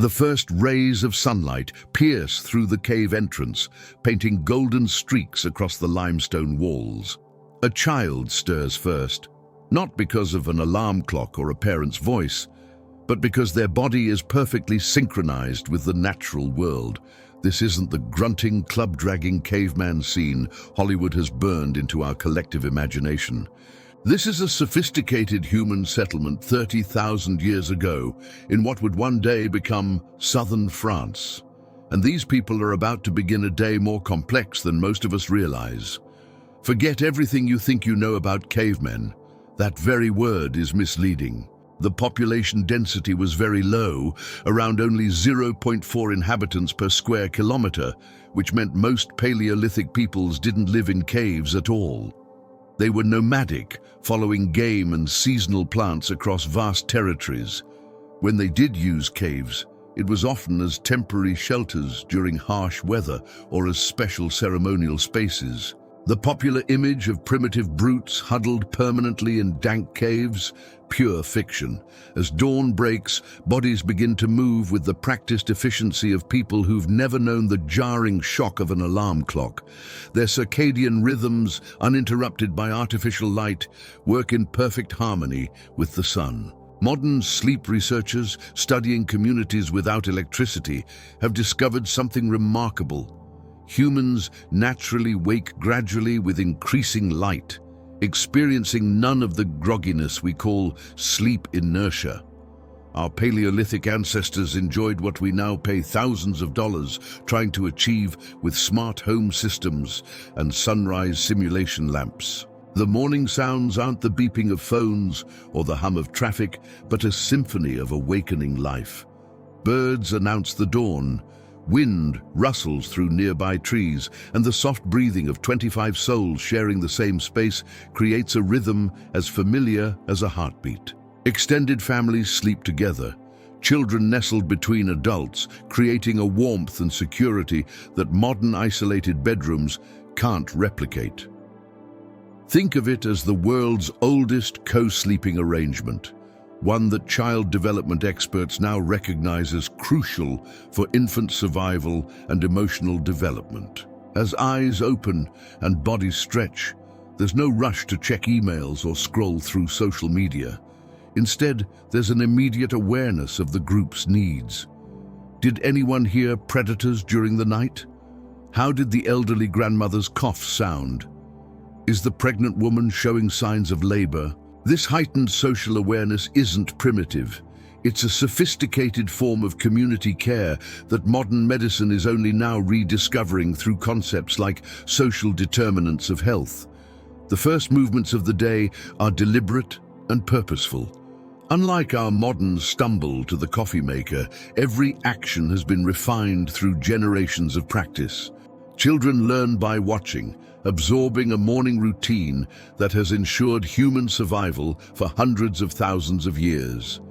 The first rays of sunlight pierce through the cave entrance, painting golden streaks across the limestone walls. A child stirs first, not because of an alarm clock or a parent's voice, but because their body is perfectly synchronized with the natural world. This isn't the grunting, club-dragging caveman scene Hollywood has burned into our collective imagination. This is a sophisticated human settlement 30,000 years ago in what would one day become southern France. And these people are about to begin a day more complex than most of us realize. Forget everything you think you know about cavemen. That very word is misleading. The population density was very low, around only 0.4 inhabitants per square kilometer, which meant most Paleolithic peoples didn't live in caves at all. They were nomadic, following game and seasonal plants across vast territories. When they did use caves, it was often as temporary shelters during harsh weather or as special ceremonial spaces. The popular image of primitive brutes huddled permanently in dank caves, pure fiction. As dawn breaks, bodies begin to move with the practiced efficiency of people who've never known the jarring shock of an alarm clock. Their circadian rhythms, uninterrupted by artificial light, work in perfect harmony with the sun. Modern sleep researchers studying communities without electricity have discovered something remarkable. Humans naturally wake gradually with increasing light, experiencing none of the grogginess we call sleep inertia. Our Paleolithic ancestors enjoyed what we now pay thousands of dollars trying to achieve with smart home systems and sunrise simulation lamps. The morning sounds aren't the beeping of phones or the hum of traffic, but a symphony of awakening life. Birds announce the dawn, wind rustles through nearby trees, and the soft breathing of 25 souls sharing the same space creates a rhythm as familiar as a heartbeat. Extended families sleep together, children nestled between adults, creating a warmth and security that modern isolated bedrooms can't replicate. Think of it as the world's oldest co-sleeping arrangement, one that child development experts now recognize as crucial for infant survival and emotional development. As eyes open and bodies stretch, there's no rush to check emails or scroll through social media. Instead, there's an immediate awareness of the group's needs. Did anyone hear predators during the night? How did the elderly grandmother's cough sound? Is the pregnant woman showing signs of labor? This heightened social awareness isn't primitive. It's a sophisticated form of community care that modern medicine is only now rediscovering through concepts like social determinants of health. The first movements of the day are deliberate and purposeful. Unlike our modern stumble to the coffee maker, every action has been refined through generations of practice. Children learn by watching, absorbing a morning routine that has ensured human survival for hundreds of thousands of years.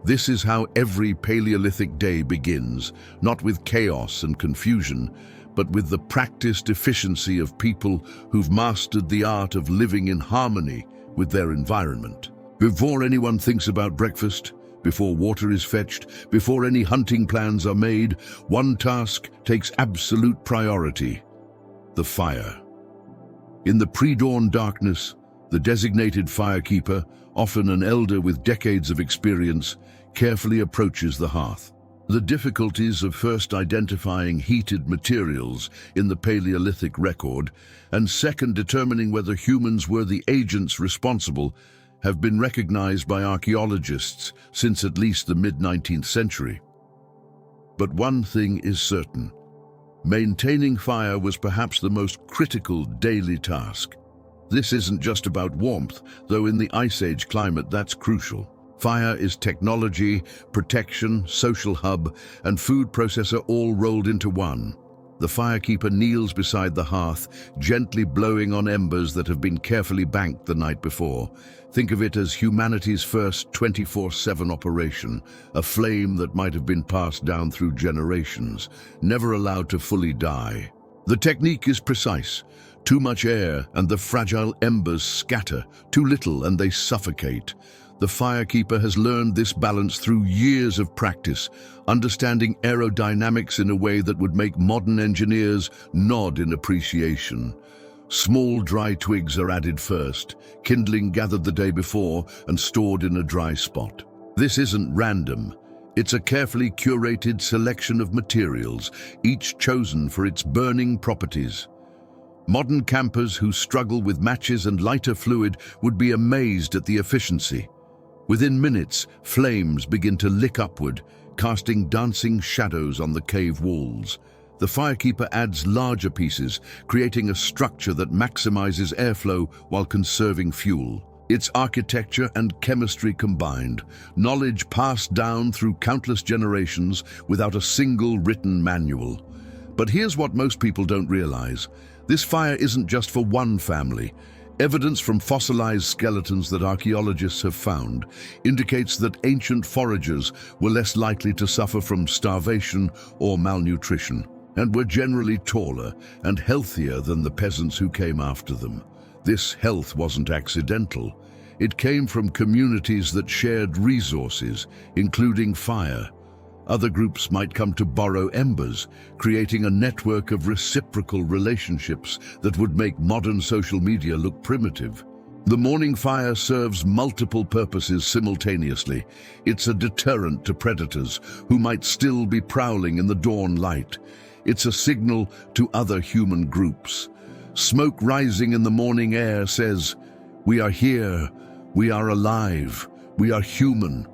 This is how every Paleolithic day begins, not with chaos and confusion, but with the practiced efficiency of people who've mastered the art of living in harmony with their environment. Before anyone thinks about breakfast, before water is fetched, before any hunting plans are made, one task takes absolute priority: the fire. In the pre-dawn darkness, the designated firekeeper, often an elder with decades of experience, carefully approaches the hearth. The difficulties of first identifying heated materials in the Paleolithic record, and second determining whether humans were the agents responsible, have been recognized by archaeologists since at least the mid-19th century. But one thing is certain: maintaining fire was perhaps the most critical daily task. This isn't just about warmth, though in the Ice Age climate that's crucial. Fire is technology, protection, social hub, and food processor all rolled into one. The firekeeper kneels beside the hearth, gently blowing on embers that have been carefully banked the night before. Think of it as humanity's first 24/7 operation, a flame that might have been passed down through generations, never allowed to fully die. The technique is precise. Too much air and the fragile embers scatter, too little and they suffocate. The firekeeper has learned this balance through years of practice, understanding aerodynamics in a way that would make modern engineers nod in appreciation. Small dry twigs are added first, kindling gathered the day before and stored in a dry spot. This isn't random. It's a carefully curated selection of materials, each chosen for its burning properties. Modern campers who struggle with matches and lighter fluid would be amazed at the efficiency. Within minutes, flames begin to lick upward, casting dancing shadows on the cave walls. The firekeeper adds larger pieces, creating a structure that maximizes airflow while conserving fuel. It's architecture and chemistry combined, knowledge passed down through countless generations without a single written manual. But here's what most people don't realize. This fire isn't just for one family. Evidence from fossilized skeletons that archaeologists have found indicates that ancient foragers were less likely to suffer from starvation or malnutrition, and were generally taller and healthier than the peasants who came after them. This health wasn't accidental. It came from communities that shared resources, including fire. Other groups might come to borrow embers, creating a network of reciprocal relationships that would make modern social media look primitive. The morning fire serves multiple purposes simultaneously. It's a deterrent to predators who might still be prowling in the dawn light. It's a signal to other human groups. Smoke rising in the morning air says, "We are here, we are alive, we are human."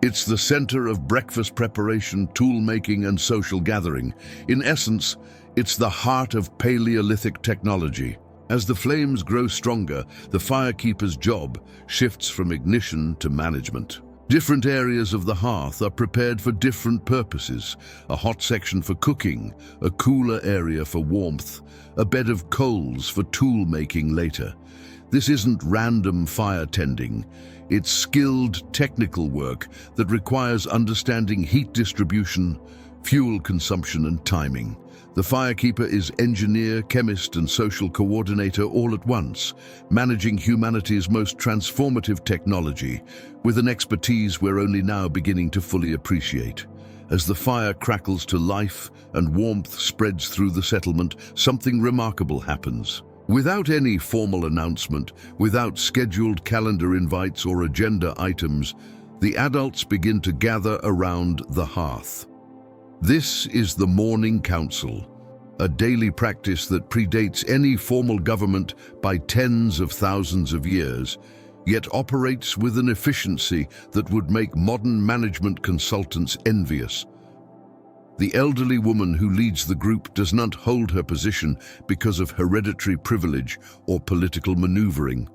It's the center of breakfast preparation, tool-making, and social gathering. In essence, it's the heart of Paleolithic technology. As the flames grow stronger, the firekeeper's job shifts from ignition to management. Different areas of the hearth are prepared for different purposes. A hot section for cooking, a cooler area for warmth, a bed of coals for tool making later. This isn't random fire tending. It's skilled technical work that requires understanding heat distribution, fuel consumption, and timing. The firekeeper is engineer, chemist, and social coordinator all at once, managing humanity's most transformative technology with an expertise we're only now beginning to fully appreciate. As the fire crackles to life and warmth spreads through the settlement, something remarkable happens. Without any formal announcement, without scheduled calendar invites or agenda items, the adults begin to gather around the hearth. This is the Morning Council, a daily practice that predates any formal government by tens of thousands of years, yet operates with an efficiency that would make modern management consultants envious. The elderly woman who leads the group does not hold her position because of hereditary privilege or political maneuvering.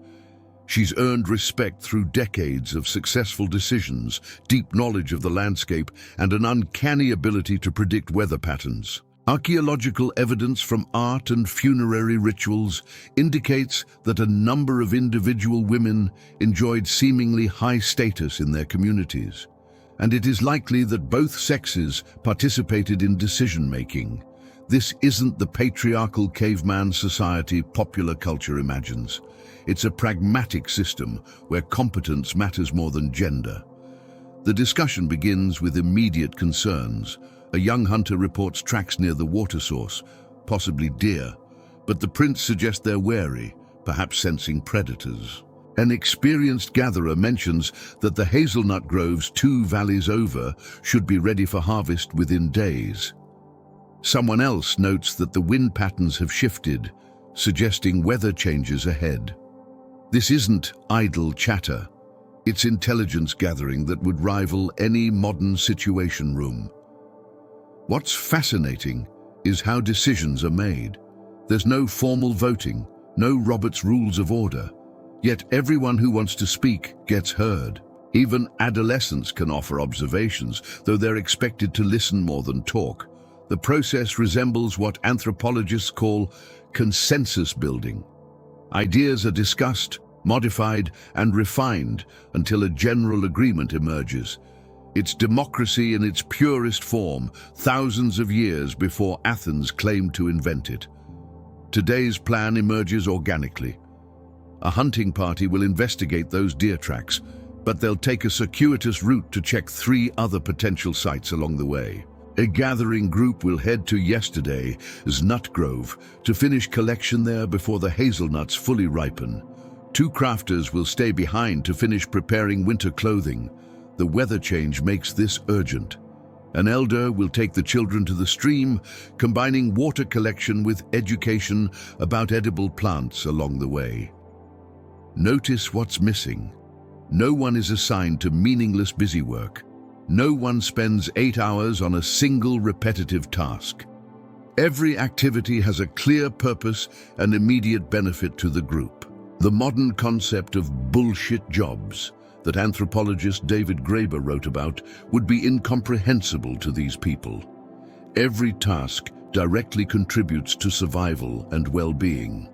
She's earned respect through decades of successful decisions, deep knowledge of the landscape, and an uncanny ability to predict weather patterns. Archaeological evidence from art and funerary rituals indicates that a number of individual women enjoyed seemingly high status in their communities, and it is likely that both sexes participated in decision-making. This isn't the patriarchal caveman society popular culture imagines. It's a pragmatic system where competence matters more than gender. The discussion begins with immediate concerns. A young hunter reports tracks near the water source, possibly deer, but the prints suggest they're wary, perhaps sensing predators. An experienced gatherer mentions that the hazelnut groves 2 valleys over should be ready for harvest within days. Someone else notes that the wind patterns have shifted, suggesting weather changes ahead. This isn't idle chatter. It's intelligence gathering that would rival any modern situation room. What's fascinating is how decisions are made. There's no formal voting, no Robert's Rules of Order. Yet everyone who wants to speak gets heard. Even adolescents can offer observations, though they're expected to listen more than talk. The process resembles what anthropologists call consensus building. Ideas are discussed, modified, and refined until a general agreement emerges. It's democracy in its purest form, thousands of years before Athens claimed to invent it. Today's plan emerges organically. A hunting party will investigate those deer tracks, but they'll take a circuitous route to check 3 other potential sites along the way. A gathering group will head to yesterday's nut grove to finish collection there before the hazelnuts fully ripen. 2 crafters will stay behind to finish preparing winter clothing. The weather change makes this urgent. An elder will take the children to the stream, combining water collection with education about edible plants along the way. Notice what's missing. No one is assigned to meaningless busy work. No one spends 8 hours on a single repetitive task. Every activity has a clear purpose and immediate benefit to the group. The modern concept of bullshit jobs that anthropologist David Graeber wrote about would be incomprehensible to these people. Every task directly contributes to survival and well-being.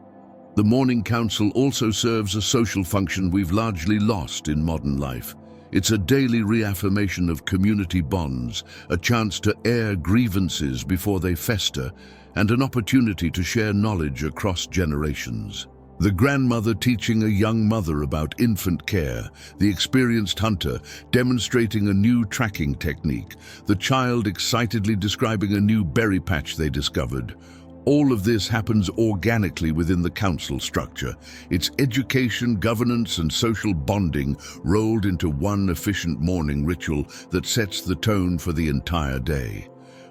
The morning council also serves a social function we've largely lost in modern life. It's a daily reaffirmation of community bonds, a chance to air grievances before they fester, and an opportunity to share knowledge across generations. The grandmother teaching a young mother about infant care, the experienced hunter demonstrating a new tracking technique, the child excitedly describing a new berry patch they discovered. All of this happens organically within the council structure. It's education, governance, and social bonding rolled into one efficient morning ritual that sets the tone for the entire day.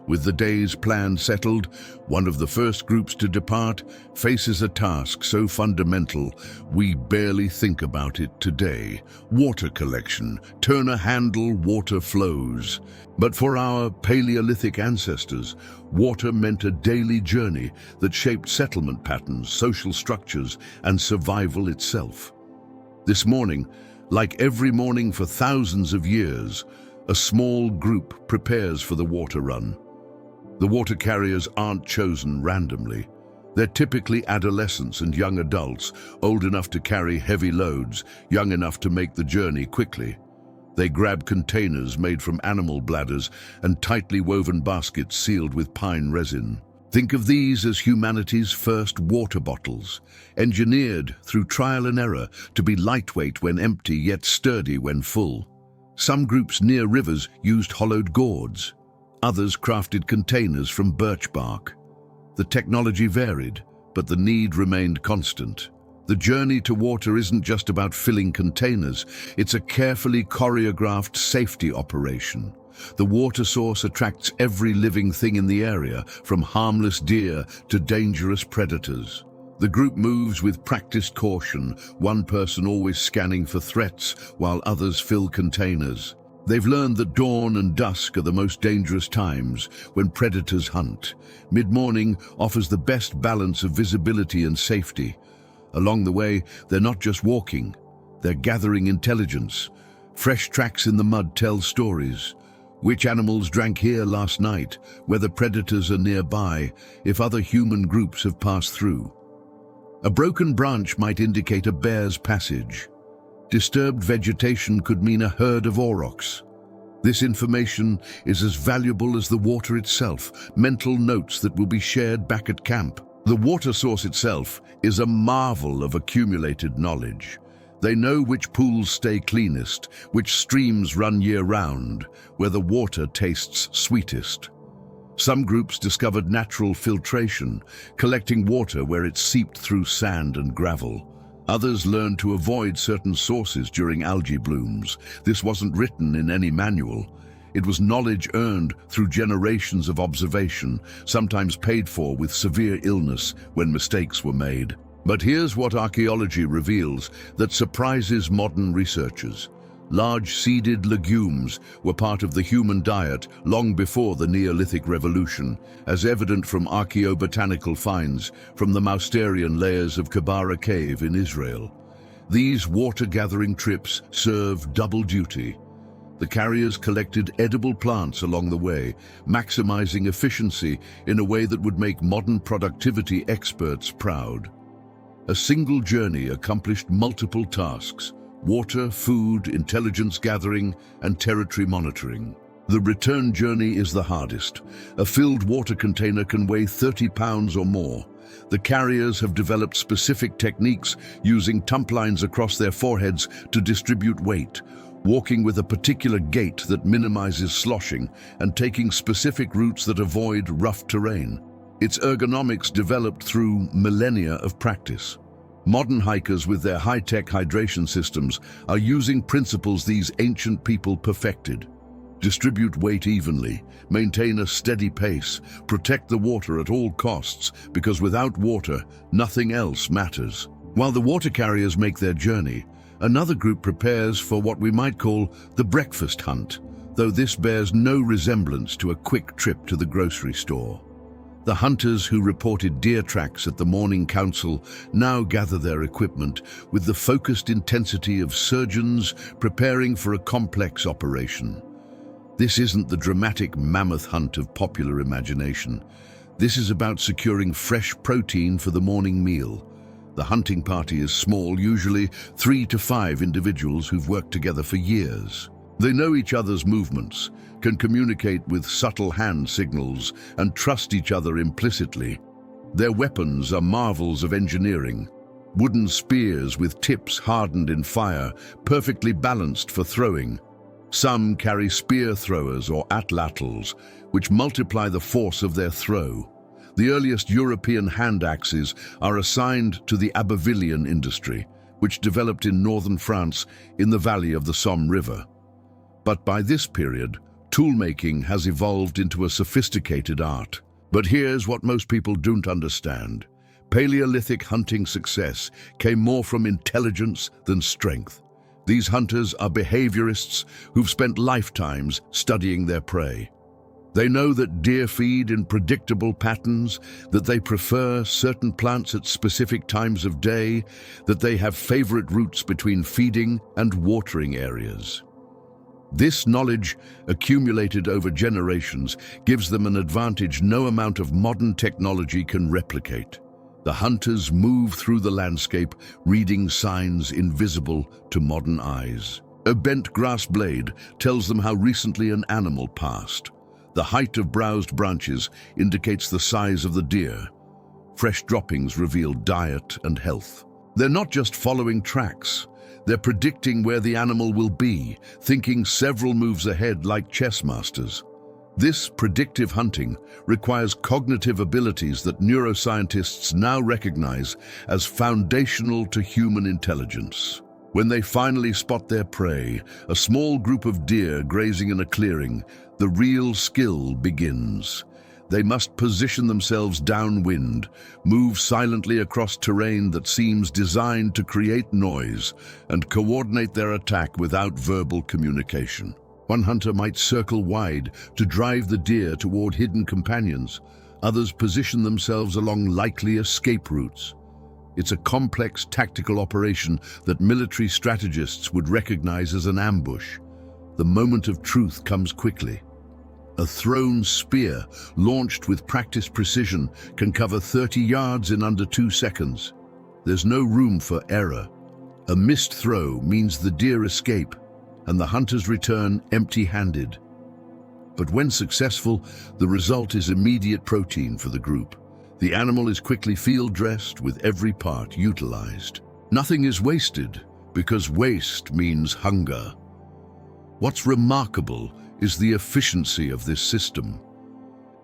With the day's plan settled, one of the first groups to depart faces a task so fundamental we barely think about it today. Water collection. Turn a handle, water flows. But for our Paleolithic ancestors, water meant a daily journey that shaped settlement patterns, social structures, and survival itself. This morning, like every morning for thousands of years, a small group prepares for the water run. The water carriers aren't chosen randomly. They're typically adolescents and young adults, old enough to carry heavy loads, young enough to make the journey quickly. They grab containers made from animal bladders and tightly woven baskets sealed with pine resin. Think of these as humanity's first water bottles, engineered through trial and error to be lightweight when empty yet sturdy when full. Some groups near rivers used hollowed gourds. Others crafted containers from birch bark. The technology varied, but the need remained constant. The journey to water isn't just about filling containers, it's a carefully choreographed safety operation. The water source attracts every living thing in the area, from harmless deer to dangerous predators. The group moves with practiced caution, one person always scanning for threats while others fill containers. They've learned that dawn and dusk are the most dangerous times when predators hunt. Mid-morning offers the best balance of visibility and safety. Along the way, they're not just walking, they're gathering intelligence. Fresh tracks in the mud tell stories. Which animals drank here last night, whether predators are nearby, if other human groups have passed through. A broken branch might indicate a bear's passage. Disturbed vegetation could mean a herd of aurochs. This information is as valuable as the water itself, mental notes that will be shared back at camp. The water source itself is a marvel of accumulated knowledge. They know which pools stay cleanest, which streams run year-round, where the water tastes sweetest. Some groups discovered natural filtration, collecting water where it seeped through sand and gravel. Others learned to avoid certain sources during algae blooms. This wasn't written in any manual. It was knowledge earned through generations of observation, sometimes paid for with severe illness when mistakes were made. But here's what archaeology reveals that surprises modern researchers. Large seeded legumes were part of the human diet long before the Neolithic Revolution, as evident from archaeobotanical finds from the Mousterian layers of Kibara Cave in Israel. These water-gathering trips serve double duty. The carriers collected edible plants along the way, maximizing efficiency in a way that would make modern productivity experts proud. A single journey accomplished multiple tasks: water, food, intelligence gathering, and territory monitoring. The return journey is the hardest. A filled water container can weigh 30 pounds or more. The carriers have developed specific techniques using tump lines across their foreheads to distribute weight. walking with a particular gait that minimizes sloshing and taking specific routes that avoid rough terrain. Its ergonomics developed through millennia of practice. Modern hikers with their high-tech hydration systems are using principles these ancient people perfected. Distribute weight evenly, maintain a steady pace, protect the water at all costs, because without water, nothing else matters. While the water carriers make their journey, another group prepares for what we might call the breakfast hunt, though this bears no resemblance to a quick trip to the grocery store. The hunters who reported deer tracks at the morning council now gather their equipment with the focused intensity of surgeons preparing for a complex operation. This isn't the dramatic mammoth hunt of popular imagination. This is about securing fresh protein for the morning meal. The hunting party is small, usually 3 to 5 individuals who've worked together for years. They know each other's movements, can communicate with subtle hand signals, and trust each other implicitly. Their weapons are marvels of engineering. Wooden spears with tips hardened in fire, perfectly balanced for throwing. Some carry spear throwers or atlatls, which multiply the force of their throw. The earliest European hand axes are assigned to the Abbevillean industry, which developed in northern France in the valley of the Somme River. But by this period, toolmaking has evolved into a sophisticated art. But here's what most people don't understand. Paleolithic hunting success came more from intelligence than strength. These hunters are behaviorists who've spent lifetimes studying their prey. They know that deer feed in predictable patterns, that they prefer certain plants at specific times of day, that they have favorite routes between feeding and watering areas. This knowledge, accumulated over generations, gives them an advantage no amount of modern technology can replicate. The hunters move through the landscape, reading signs invisible to modern eyes. A bent grass blade tells them how recently an animal passed. The height of browsed branches indicates the size of the deer. Fresh droppings reveal diet and health. They're not just following tracks. They're predicting where the animal will be, thinking several moves ahead like chess masters. This predictive hunting requires cognitive abilities that neuroscientists now recognize as foundational to human intelligence. When they finally spot their prey, a small group of deer grazing in a clearing, the real skill begins. They must position themselves downwind, move silently across terrain that seems designed to create noise, and coordinate their attack without verbal communication. One hunter might circle wide to drive the deer toward hidden companions. Others position themselves along likely escape routes. It's a complex tactical operation that military strategists would recognize as an ambush. The moment of truth comes quickly. A thrown spear, launched with practiced precision, can cover 30 yards in under 2 seconds. There's no room for error. A missed throw means the deer escape, and the hunters return empty-handed. But when successful, the result is immediate protein for the group. The animal is quickly field-dressed with every part utilized. Nothing is wasted, because waste means hunger. What's remarkable is the efficiency of this system.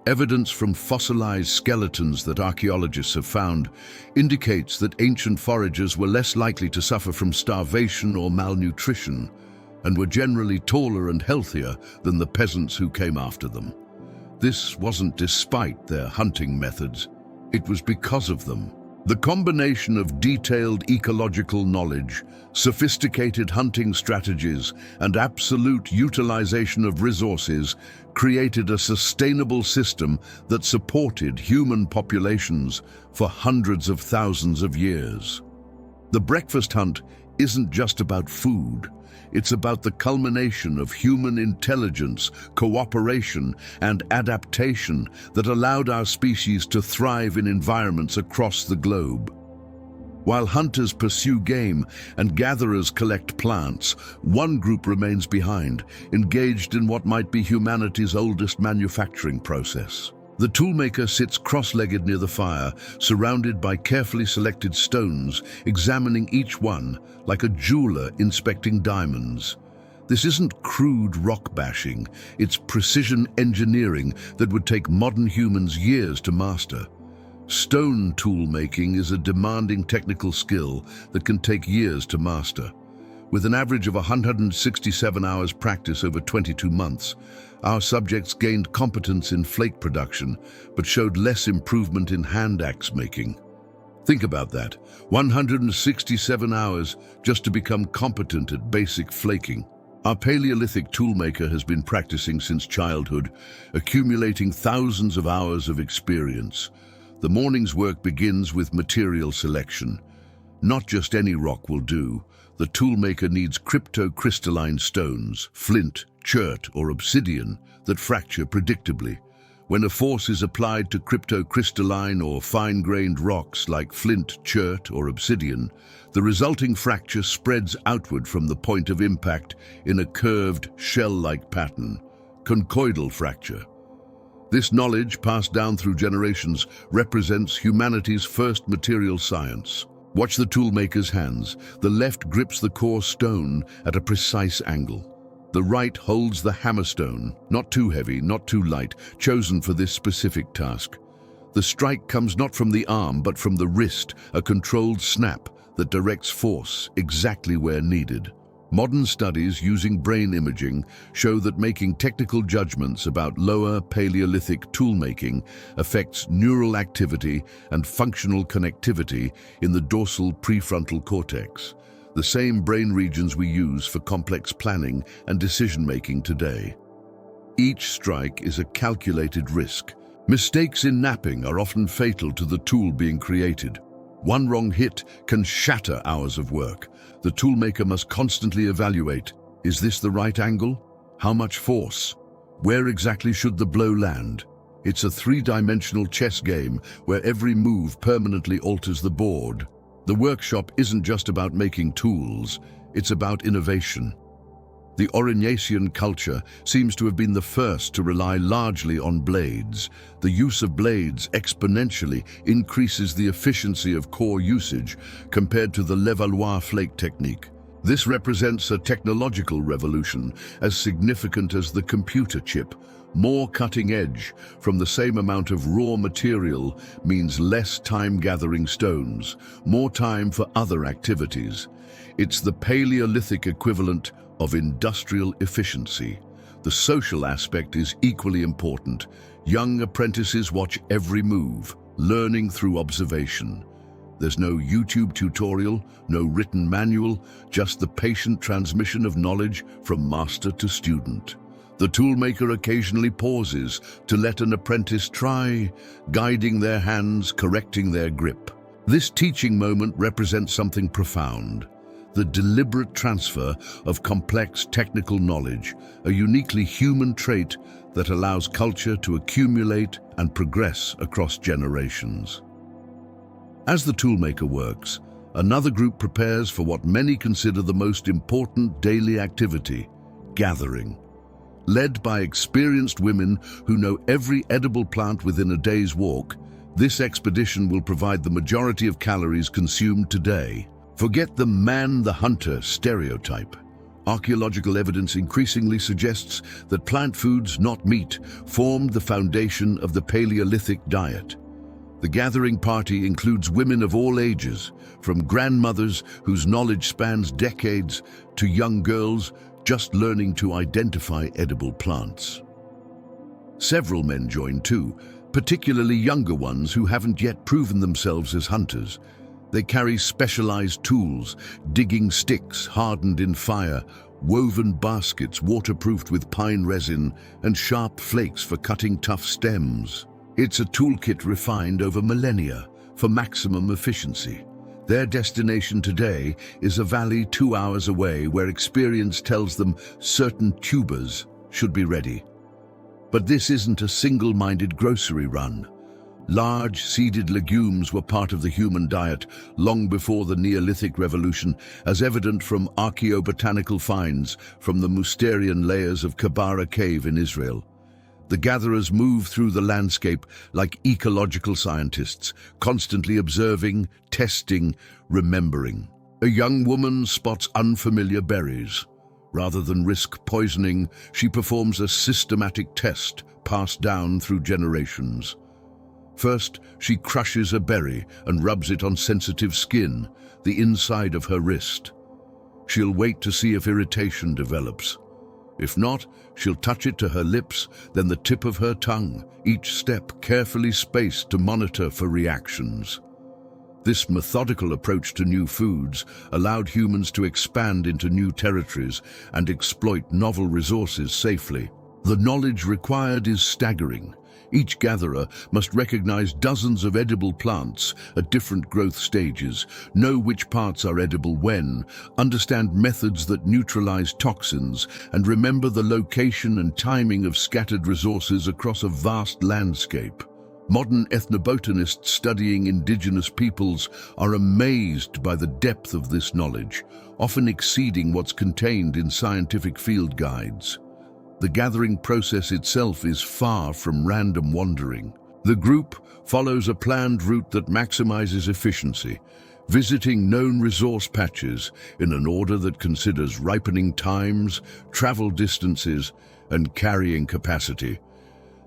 Evidence from fossilized skeletons that archaeologists have found indicates that ancient foragers were less likely to suffer from starvation or malnutrition, and were generally taller and healthier than the peasants who came after them. This wasn't despite their hunting methods, it was because of them. The combination of detailed ecological knowledge, sophisticated hunting strategies, and absolute utilization of resources created a sustainable system that supported human populations for hundreds of thousands of years. The breakfast hunt isn't just about food. It's about the culmination of human intelligence, cooperation, and adaptation that allowed our species to thrive in environments across the globe. While hunters pursue game and gatherers collect plants, one group remains behind, engaged in what might be humanity's oldest manufacturing process. The toolmaker sits cross-legged near the fire, surrounded by carefully selected stones, examining each one like a jeweler inspecting diamonds. This isn't crude rock bashing, it's precision engineering that would take modern humans years to master. Stone tool making is a demanding technical skill that can take years to master. With an average of 167 hours practice over 22 months, our subjects gained competence in flake production, but showed less improvement in hand axe making. Think about that, 167 hours just to become competent at basic flaking. Our Paleolithic toolmaker has been practicing since childhood, accumulating thousands of hours of experience. The morning's work begins with material selection. Not just any rock will do. The toolmaker needs cryptocrystalline stones, flint, chert, or obsidian that fracture predictably. When a force is applied to cryptocrystalline or fine-grained rocks like flint, chert, or obsidian, the resulting fracture spreads outward from the point of impact in a curved, shell-like pattern, conchoidal fracture. This knowledge, passed down through generations, represents humanity's first material science. Watch the toolmaker's hands. The left grips the core stone at a precise angle. The right holds the hammerstone, not too heavy, not too light, chosen for this specific task. The strike comes not from the arm, but from the wrist, a controlled snap that directs force exactly where needed. Modern studies using brain imaging show that making technical judgments about lower Paleolithic toolmaking affects neural activity and functional connectivity in the dorsal prefrontal cortex, the same brain regions we use for complex planning and decision-making today. Each strike is a calculated risk. Mistakes in knapping are often fatal to the tool being created. One wrong hit can shatter hours of work. The toolmaker must constantly evaluate, is this the right angle? How much force? Where exactly should the blow land? It's a three-dimensional chess game where every move permanently alters the board. The workshop isn't just about making tools, it's about innovation. The Aurignacian culture seems to have been the first to rely largely on blades. The use of blades exponentially increases the efficiency of core usage compared to the Levallois flake technique. This represents a technological revolution as significant as the computer chip. More cutting edge from the same amount of raw material means less time gathering stones, more time for other activities. It's the Paleolithic equivalent of industrial efficiency. The social aspect is equally important. Young apprentices watch every move, learning through observation. There's no YouTube tutorial, no written manual, just the patient transmission of knowledge from master to student. The toolmaker occasionally pauses to let an apprentice try, guiding their hands, correcting their grip. This teaching moment represents something profound. The deliberate transfer of complex technical knowledge, a uniquely human trait that allows culture to accumulate and progress across generations. As the toolmaker works, another group prepares for what many consider the most important daily activity, gathering. Led by experienced women who know every edible plant within a day's walk, this expedition will provide the majority of calories consumed today. Forget the man the hunter stereotype. Archaeological evidence increasingly suggests that plant foods, not meat, formed the foundation of the Paleolithic diet. The gathering party includes women of all ages, from grandmothers whose knowledge spans decades to young girls just learning to identify edible plants. Several men join too, particularly younger ones who haven't yet proven themselves as hunters. They carry specialized tools, digging sticks hardened in fire, woven baskets waterproofed with pine resin, and sharp flakes for cutting tough stems. It's a toolkit refined over millennia for maximum efficiency. Their destination today is a valley 2 hours away where experience tells them certain tubers should be ready. But this isn't a single-minded grocery run. Large seeded legumes were part of the human diet long before the Neolithic Revolution, as evident from archaeobotanical finds from the Mousterian layers of Kabara Cave in Israel. The gatherers move through the landscape like ecological scientists, constantly observing, testing, remembering. A young woman spots unfamiliar berries. Rather than risk poisoning, she performs a systematic test passed down through generations. First, she crushes a berry and rubs it on sensitive skin, the inside of her wrist. She'll wait to see if irritation develops. If not, she'll touch it to her lips, then the tip of her tongue, each step carefully spaced to monitor for reactions. This methodical approach to new foods allowed humans to expand into new territories and exploit novel resources safely. The knowledge required is staggering. Each gatherer must recognize dozens of edible plants at different growth stages, know which parts are edible when, understand methods that neutralize toxins, and remember the location and timing of scattered resources across a vast landscape. Modern ethnobotanists studying indigenous peoples are amazed by the depth of this knowledge, often exceeding what's contained in scientific field guides. The gathering process itself is far from random wandering. The group follows a planned route that maximizes efficiency, visiting known resource patches in an order that considers ripening times, travel distances, and carrying capacity.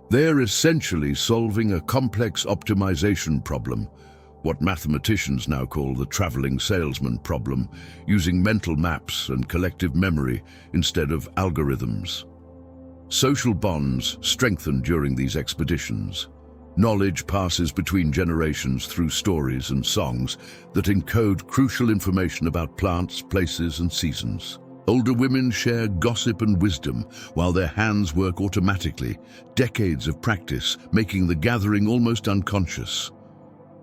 They're essentially solving a complex optimization problem, what mathematicians now call the traveling salesman problem, using mental maps and collective memory instead of algorithms. Social bonds strengthen during these expeditions. Knowledge passes between generations through stories and songs that encode crucial information about plants, places, and seasons. Older women share gossip and wisdom, while their hands work automatically, decades of practice making the gathering almost unconscious.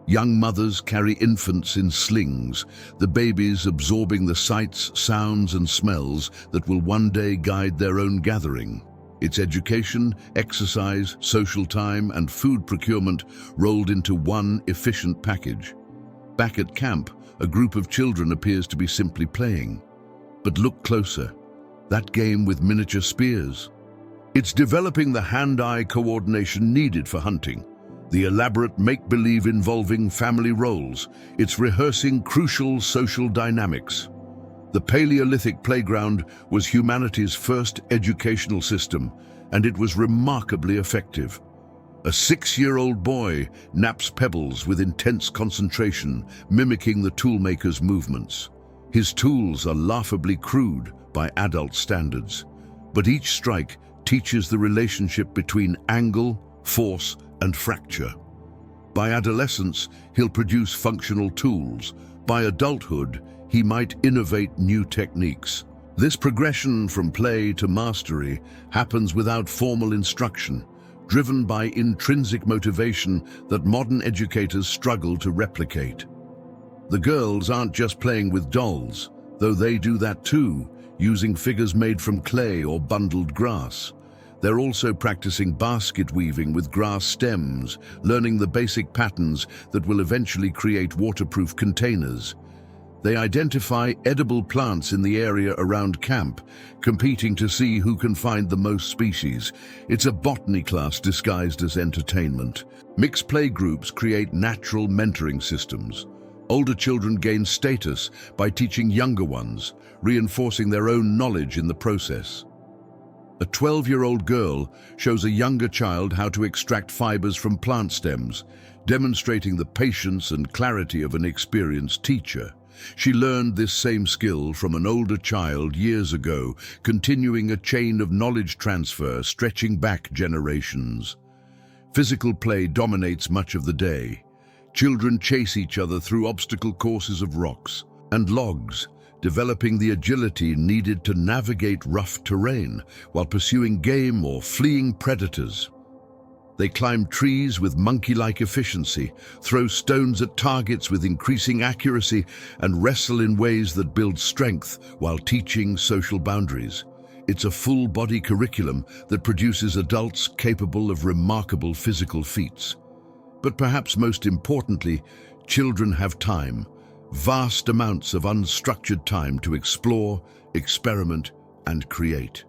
Young mothers carry infants in slings, the babies absorbing the sights, sounds, and smells that will one day guide their own gathering. It's education, exercise, social time, and food procurement rolled into one efficient package. Back at camp, a group of children appears to be simply playing. But look closer. That game with miniature spears. It's developing the hand-eye coordination needed for hunting. The elaborate make-believe involving family roles. It's rehearsing crucial social dynamics. The Paleolithic playground was humanity's first educational system, and it was remarkably effective. A 6-year-old boy naps pebbles with intense concentration, mimicking the toolmaker's movements. His tools are laughably crude by adult standards, but each strike teaches the relationship between angle, force, and fracture. By adolescence, he'll produce functional tools. By adulthood, he might innovate new techniques. This progression from play to mastery happens without formal instruction, driven by intrinsic motivation that modern educators struggle to replicate. The girls aren't just playing with dolls, though they do that too, using figures made from clay or bundled grass. They're also practicing basket weaving with grass stems, learning the basic patterns that will eventually create waterproof containers. They identify edible plants in the area around camp, competing to see who can find the most species. It's a botany class disguised as entertainment. Mixed play groups create natural mentoring systems. Older children gain status by teaching younger ones, reinforcing their own knowledge in the process. A 12-year-old girl shows a younger child how to extract fibers from plant stems, demonstrating the patience and clarity of an experienced teacher. She learned this same skill from an older child years ago, continuing a chain of knowledge transfer stretching back generations. Physical play dominates much of the day. Children chase each other through obstacle courses of rocks and logs, developing the agility needed to navigate rough terrain while pursuing game or fleeing predators. They climb trees with monkey-like efficiency, throw stones at targets with increasing accuracy, and wrestle in ways that build strength while teaching social boundaries. It's a full-body curriculum that produces adults capable of remarkable physical feats. But perhaps most importantly, children have time, vast amounts of unstructured time to explore, experiment, and create.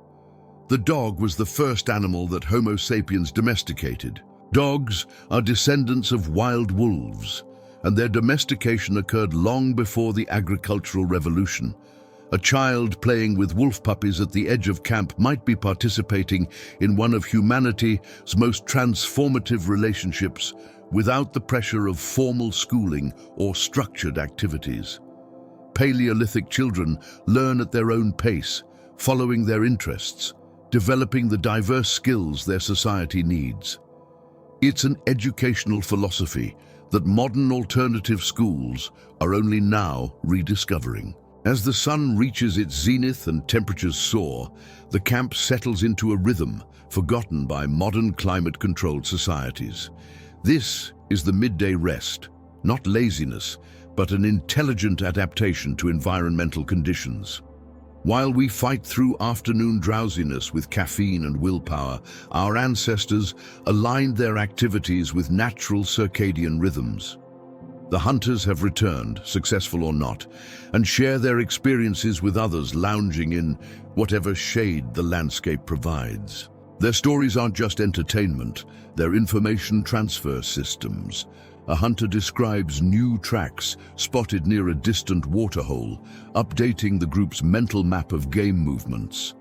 The dog was the first animal that Homo sapiens domesticated. Dogs are descendants of wild wolves, and their domestication occurred long before the agricultural revolution. A child playing with wolf puppies at the edge of camp might be participating in one of humanity's most transformative relationships without the pressure of formal schooling or structured activities. Paleolithic children learn at their own pace, following their interests, developing the diverse skills their society needs. It's an educational philosophy that modern alternative schools are only now rediscovering. As the sun reaches its zenith and temperatures soar, the camp settles into a rhythm forgotten by modern climate-controlled societies. This is the midday rest, not laziness, but an intelligent adaptation to environmental conditions. While we fight through afternoon drowsiness with caffeine and willpower, our ancestors aligned their activities with natural circadian rhythms. The hunters have returned, successful or not, and share their experiences with others lounging in whatever shade the landscape provides. Their stories aren't just entertainment, they're information transfer systems. A hunter describes new tracks spotted near a distant waterhole, updating the group's mental map of game movements.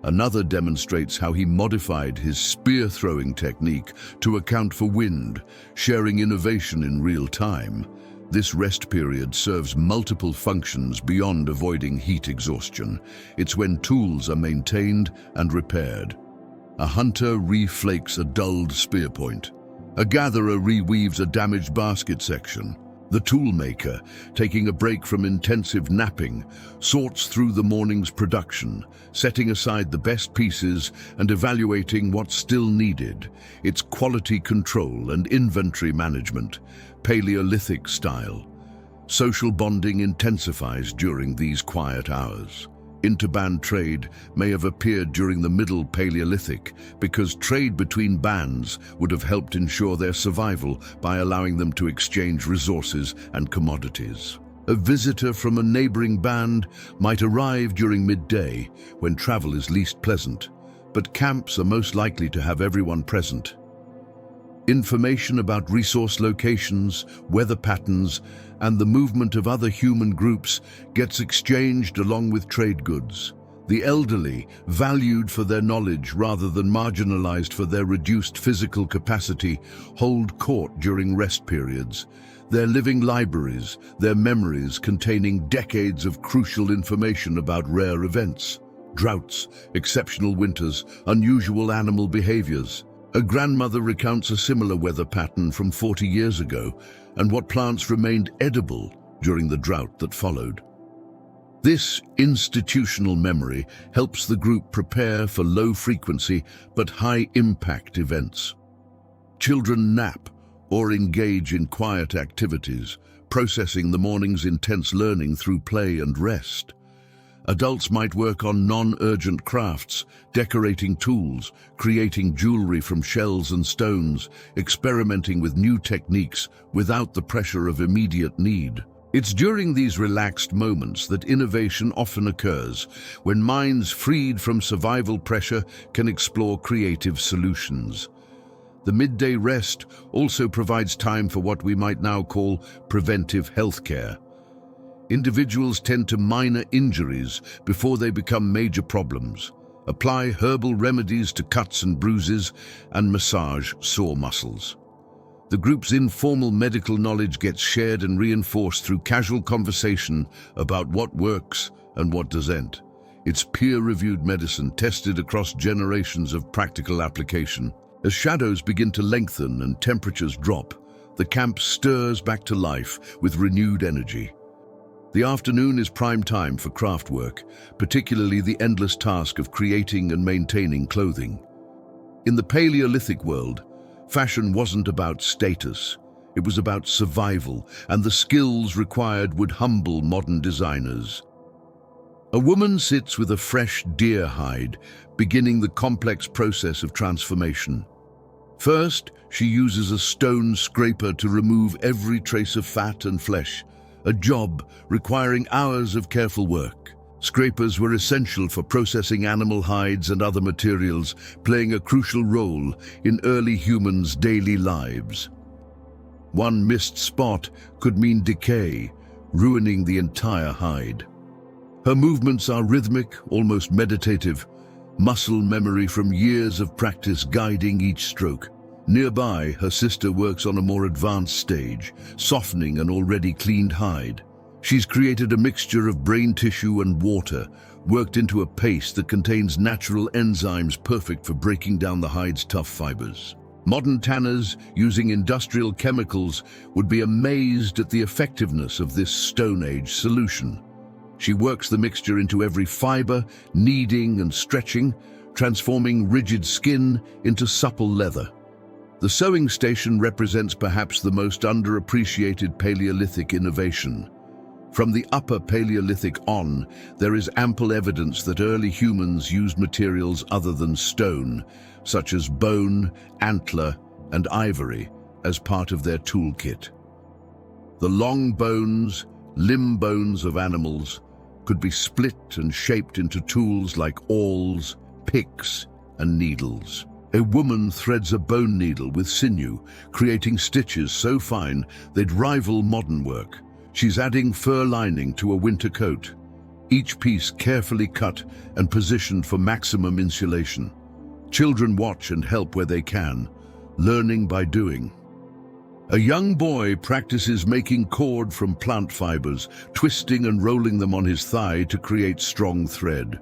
Another demonstrates how he modified his spear-throwing technique to account for wind, sharing innovation in real time. This rest period serves multiple functions beyond avoiding heat exhaustion. It's when tools are maintained and repaired. A hunter reflakes a dulled spear point. A gatherer reweaves a damaged basket section. The toolmaker, taking a break from intensive napping, sorts through the morning's production, setting aside the best pieces and evaluating what's still needed. It's quality control and inventory management, Paleolithic style. Social bonding intensifies during these quiet hours. Interband trade may have appeared during the Middle Paleolithic because trade between bands would have helped ensure their survival by allowing them to exchange resources and commodities. A visitor from a neighboring band might arrive during midday when travel is least pleasant, but camps are most likely to have everyone present. Information about resource locations, weather patterns, and the movement of other human groups gets exchanged along with trade goods. The elderly, valued for their knowledge rather than marginalized for their reduced physical capacity, hold court during rest periods. Their living libraries, their memories containing decades of crucial information about rare events, droughts, exceptional winters, unusual animal behaviors. A grandmother recounts a similar weather pattern from 40 years ago and what plants remained edible during the drought that followed. This institutional memory helps the group prepare for low-frequency but high-impact events. Children nap or engage in quiet activities, processing the morning's intense learning through play and rest. Adults might work on non-urgent crafts, decorating tools, creating jewelry from shells and stones, experimenting with new techniques without the pressure of immediate need. It's during these relaxed moments that innovation often occurs, when minds freed from survival pressure can explore creative solutions. The midday rest also provides time for what we might now call preventive healthcare. Individuals tend to minor injuries before they become major problems, apply herbal remedies to cuts and bruises, and massage sore muscles. The group's informal medical knowledge gets shared and reinforced through casual conversation about what works and what doesn't. It's peer-reviewed medicine tested across generations of practical application. As shadows begin to lengthen and temperatures drop, the camp stirs back to life with renewed energy. The afternoon is prime time for craft work, particularly the endless task of creating and maintaining clothing. In the Paleolithic world, fashion wasn't about status. It was about survival, and the skills required would humble modern designers. A woman sits with a fresh deer hide, beginning the complex process of transformation. First, she uses a stone scraper to remove every trace of fat and flesh, a job requiring hours of careful work. Scrapers were essential for processing animal hides and other materials, playing a crucial role in early humans' daily lives. One missed spot could mean decay, ruining the entire hide. Her movements are rhythmic, almost meditative, muscle memory from years of practice guiding each stroke. Nearby, her sister works on a more advanced stage, softening an already cleaned hide. She's created a mixture of brain tissue and water, worked into a paste that contains natural enzymes perfect for breaking down the hide's tough fibers. Modern tanners, using industrial chemicals, would be amazed at the effectiveness of this Stone Age solution. She works the mixture into every fiber, kneading and stretching, transforming rigid skin into supple leather. The sewing station represents perhaps the most underappreciated Paleolithic innovation. From the Upper Paleolithic on, there is ample evidence that early humans used materials other than stone, such as bone, antler, and ivory, as part of their toolkit. The long bones, limb bones of animals, could be split and shaped into tools like awls, picks, and needles. A woman threads a bone needle with sinew, creating stitches so fine they'd rival modern work. She's adding fur lining to a winter coat, each piece carefully cut and positioned for maximum insulation. Children watch and help where they can, learning by doing. A young boy practices making cord from plant fibers, twisting and rolling them on his thigh to create strong thread.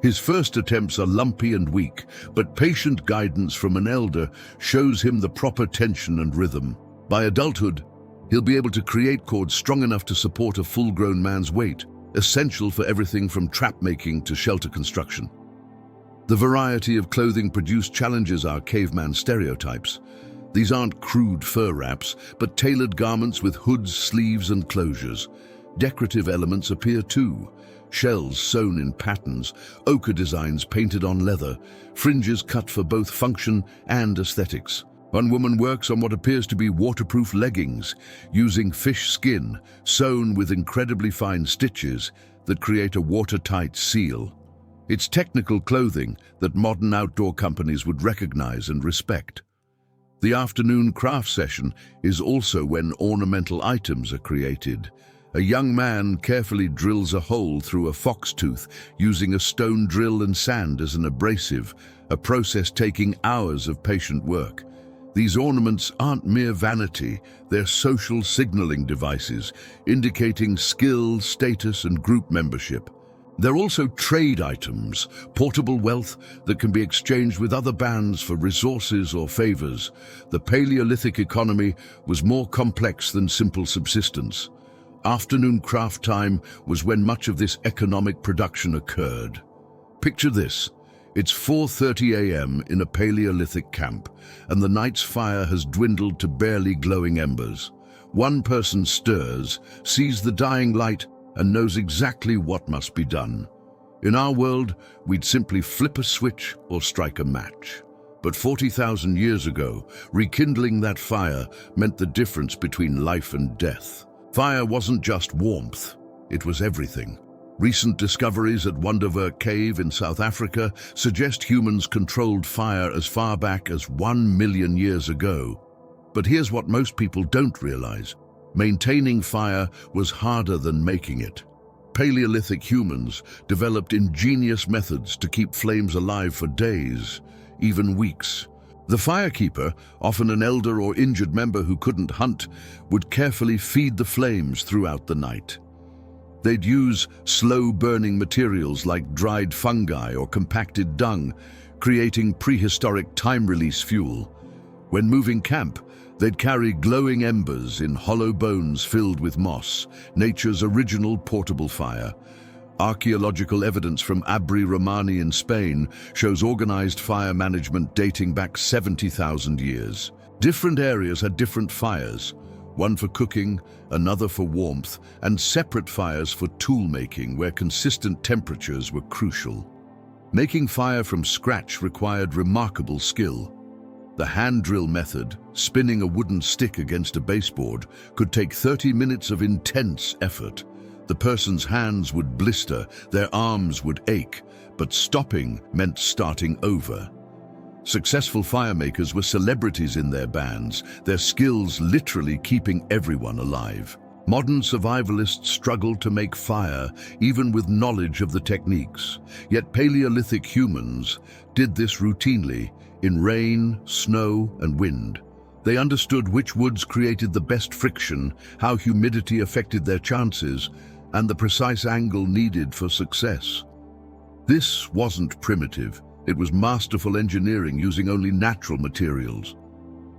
His first attempts are lumpy and weak, but patient guidance from an elder shows him the proper tension and rhythm. By adulthood, he'll be able to create cords strong enough to support a full-grown man's weight, essential for everything from trap making to shelter construction. The variety of clothing produced challenges our caveman stereotypes. These aren't crude fur wraps, but tailored garments with hoods, sleeves, and closures. Decorative elements appear too. Shells sewn in patterns, ochre designs painted on leather, fringes cut for both function and aesthetics. One woman works on what appears to be waterproof leggings, using fish skin sewn with incredibly fine stitches that create a watertight seal. It's technical clothing that modern outdoor companies would recognize and respect. The afternoon craft session is also when ornamental items are created. A young man carefully drills a hole through a fox tooth using a stone drill and sand as an abrasive, a process taking hours of patient work. These ornaments aren't mere vanity, they're social signaling devices, indicating skill, status, and group membership. They're also trade items, portable wealth that can be exchanged with other bands for resources or favors. The Paleolithic economy was more complex than simple subsistence. Afternoon craft time was when much of this economic production occurred. Picture this. It's 4:30 a.m. in a Paleolithic camp, and the night's fire has dwindled to barely glowing embers. One person stirs, sees the dying light, and knows exactly what must be done. In our world, we'd simply flip a switch or strike a match. But 40,000 years ago, rekindling that fire meant the difference between life and death. Fire wasn't just warmth, it was everything. Recent discoveries at Wonderwerk Cave in South Africa suggest humans controlled fire as far back as 1 million years ago. But here's what most people don't realize. Maintaining fire was harder than making it. Paleolithic humans developed ingenious methods to keep flames alive for days, even weeks. The firekeeper, often an elder or injured member who couldn't hunt, would carefully feed the flames throughout the night. They'd use slow-burning materials like dried fungi or compacted dung, creating prehistoric time-release fuel. When moving camp, they'd carry glowing embers in hollow bones filled with moss, nature's original portable fire. Archaeological evidence from Abri Romani in Spain shows organized fire management dating back 70,000 years. Different areas had different fires, one for cooking, another for warmth, and separate fires for tool making where consistent temperatures were crucial. Making fire from scratch required remarkable skill. The hand drill method, spinning a wooden stick against a baseboard, could take 30 minutes of intense effort. The person's hands would blister, their arms would ache, but stopping meant starting over. Successful firemakers were celebrities in their bands, their skills literally keeping everyone alive. Modern survivalists struggle to make fire, even with knowledge of the techniques. Yet Paleolithic humans did this routinely in rain, snow, and wind. They understood which woods created the best friction, how humidity affected their chances, and the precise angle needed for success. This wasn't primitive. It was masterful engineering using only natural materials.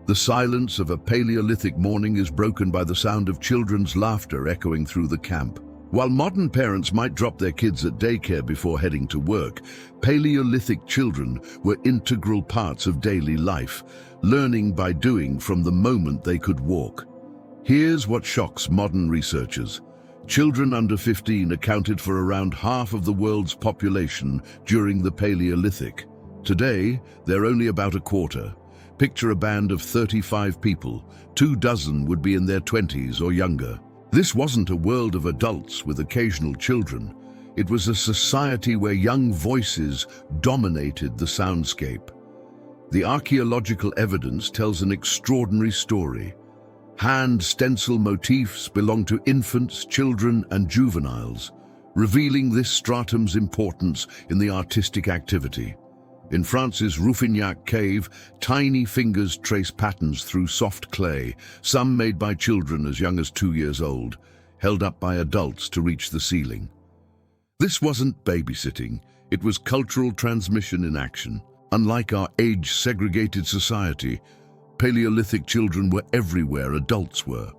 The silence of a Paleolithic morning is broken by the sound of children's laughter echoing through the camp. While modern parents might drop their kids at daycare before heading to work, Paleolithic children were integral parts of daily life, learning by doing from the moment they could walk. Here's what shocks modern researchers. Children under 15 accounted for around half of the world's population during the Paleolithic. Today, they're only about a quarter. Picture a band of 35 people. 24 would be in their 20s or younger. This wasn't a world of adults with occasional children. It was a society where young voices dominated the soundscape. The archaeological evidence tells an extraordinary story. Hand stencil motifs belong to infants, children, and juveniles, revealing this stratum's importance in the artistic activity. In France's Rouffignac cave, tiny fingers trace patterns through soft clay, some made by children as young as 2 years old, held up by adults to reach the ceiling. This wasn't babysitting, it was cultural transmission in action. Unlike our age-segregated society, Paleolithic children were everywhere adults were.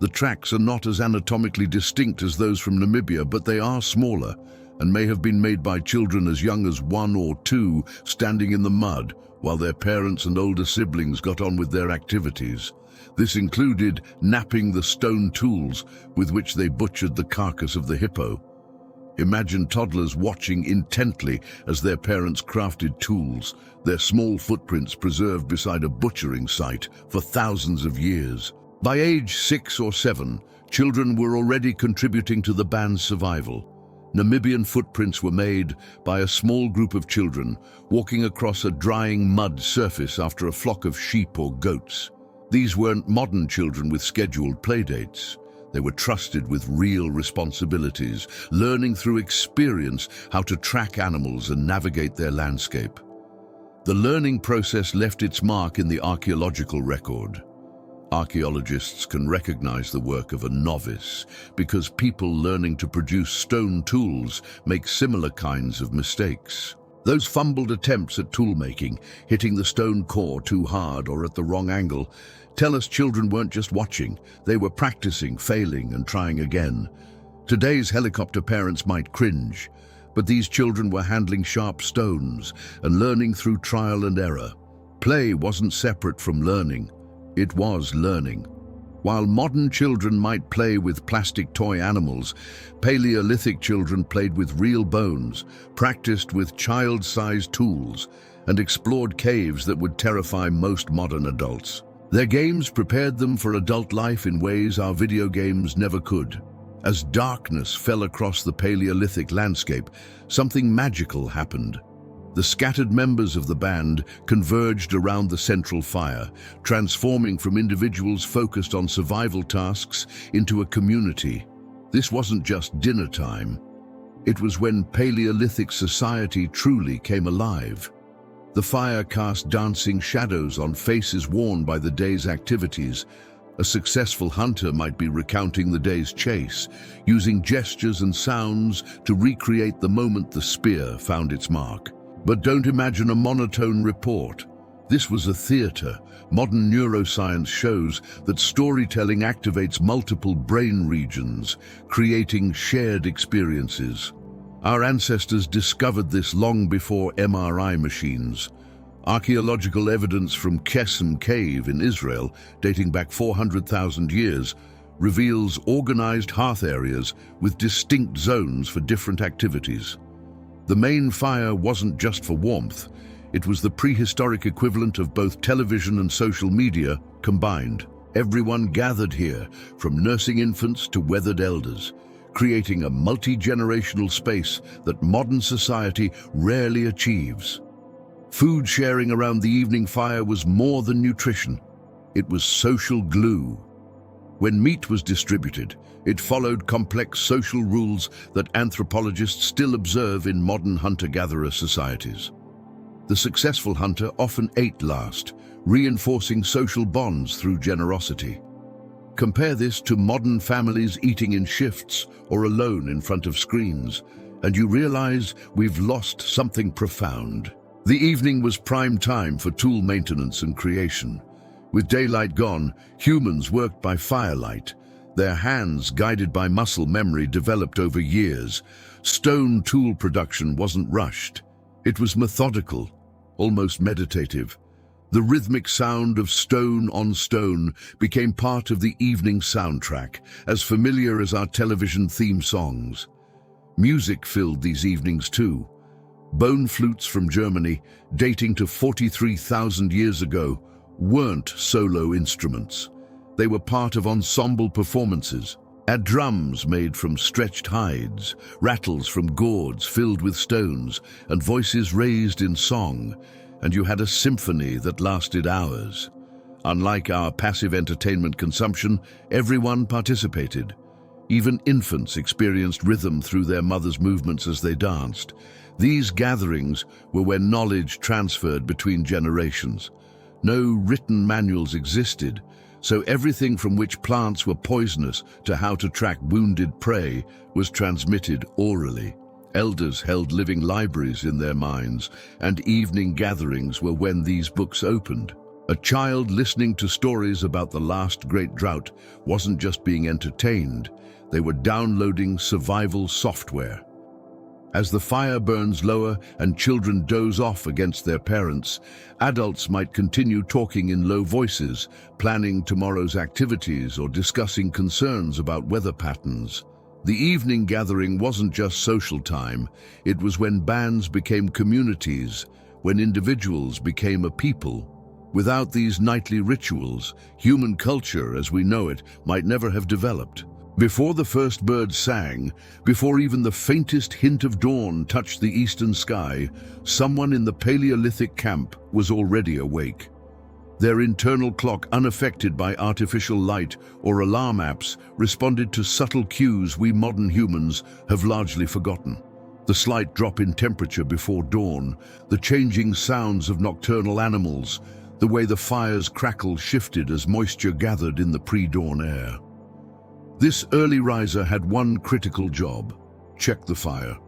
The tracks are not as anatomically distinct as those from Namibia, but they are smaller, and may have been made by children as young as 1 or 2 standing in the mud while their parents and older siblings got on with their activities. This included knapping the stone tools with which they butchered the carcass of the hippo. Imagine toddlers watching intently as their parents crafted tools, their small footprints preserved beside a butchering site for thousands of years. By age 6 or 7, children were already contributing to the band's survival. Namibian footprints were made by a small group of children walking across a drying mud surface after a flock of sheep or goats. These weren't modern children with scheduled playdates. They were trusted with real responsibilities, learning through experience how to track animals and navigate their landscape. The learning process left its mark in the archaeological record. Archaeologists can recognize the work of a novice because people learning to produce stone tools make similar kinds of mistakes. Those fumbled attempts at tool-making, hitting the stone core too hard or at the wrong angle, tell us children weren't just watching, they were practicing, failing, and trying again. Today's helicopter parents might cringe, but these children were handling sharp stones and learning through trial and error. Play wasn't separate from learning. It was learning. While modern children might play with plastic toy animals, Paleolithic children played with real bones, practiced with child-sized tools, and explored caves that would terrify most modern adults. Their games prepared them for adult life in ways our video games never could. As darkness fell across the Paleolithic landscape, something magical happened. The scattered members of the band converged around the central fire, transforming from individuals focused on survival tasks into a community. This wasn't just dinner time. It was when Paleolithic society truly came alive. The fire cast dancing shadows on faces worn by the day's activities. A successful hunter might be recounting the day's chase, using gestures and sounds to recreate the moment the spear found its mark. But don't imagine a monotone report. This was a theater. Modern neuroscience shows that storytelling activates multiple brain regions, creating shared experiences. Our ancestors discovered this long before MRI machines. Archaeological evidence from Cavemen cave in Israel, dating back 400,000 years, reveals organized hearth areas with distinct zones for different activities. The main fire wasn't just for warmth, it was the prehistoric equivalent of both television and social media combined. Everyone gathered here, from nursing infants to weathered elders, creating a multi-generational space that modern society rarely achieves. Food sharing around the evening fire was more than nutrition. It was social glue. When meat was distributed, it followed complex social rules that anthropologists still observe in modern hunter-gatherer societies. The successful hunter often ate last, reinforcing social bonds through generosity. Compare this to modern families eating in shifts or alone in front of screens, and you realize we've lost something profound. The evening was prime time for tool maintenance and creation. With daylight gone, humans worked by firelight. Their hands, guided by muscle memory developed over years. Stone tool production wasn't rushed. It was methodical, almost meditative. The rhythmic sound of stone on stone became part of the evening soundtrack, as familiar as our television theme songs. Music filled these evenings too. Bone flutes from Germany, dating to 43,000 years ago, weren't solo instruments. They were part of ensemble performances. Add drums made from stretched hides, rattles from gourds filled with stones, and voices raised in song, and you had a symphony that lasted hours. Unlike our passive entertainment consumption, everyone participated. Even infants experienced rhythm through their mothers' movements as they danced. These gatherings were where knowledge transferred between generations. No written manuals existed, so everything from which plants were poisonous to how to track wounded prey was transmitted orally. Elders held living libraries in their minds, and evening gatherings were when these books opened. A child listening to stories about the last great drought wasn't just being entertained, they were downloading survival software. As the fire burns lower and children doze off against their parents, adults might continue talking in low voices, planning tomorrow's activities or discussing concerns about weather patterns. The evening gathering wasn't just social time, it was when bands became communities, when individuals became a people. Without these nightly rituals, human culture as we know it might never have developed. Before the first bird sang, before even the faintest hint of dawn touched the eastern sky, someone in the Paleolithic camp was already awake. Their internal clock, unaffected by artificial light or alarm apps, responded to subtle cues we modern humans have largely forgotten. The slight drop in temperature before dawn, the changing sounds of nocturnal animals, the way the fire's crackle shifted as moisture gathered in the pre-dawn air. This early riser had one critical job: check the fire.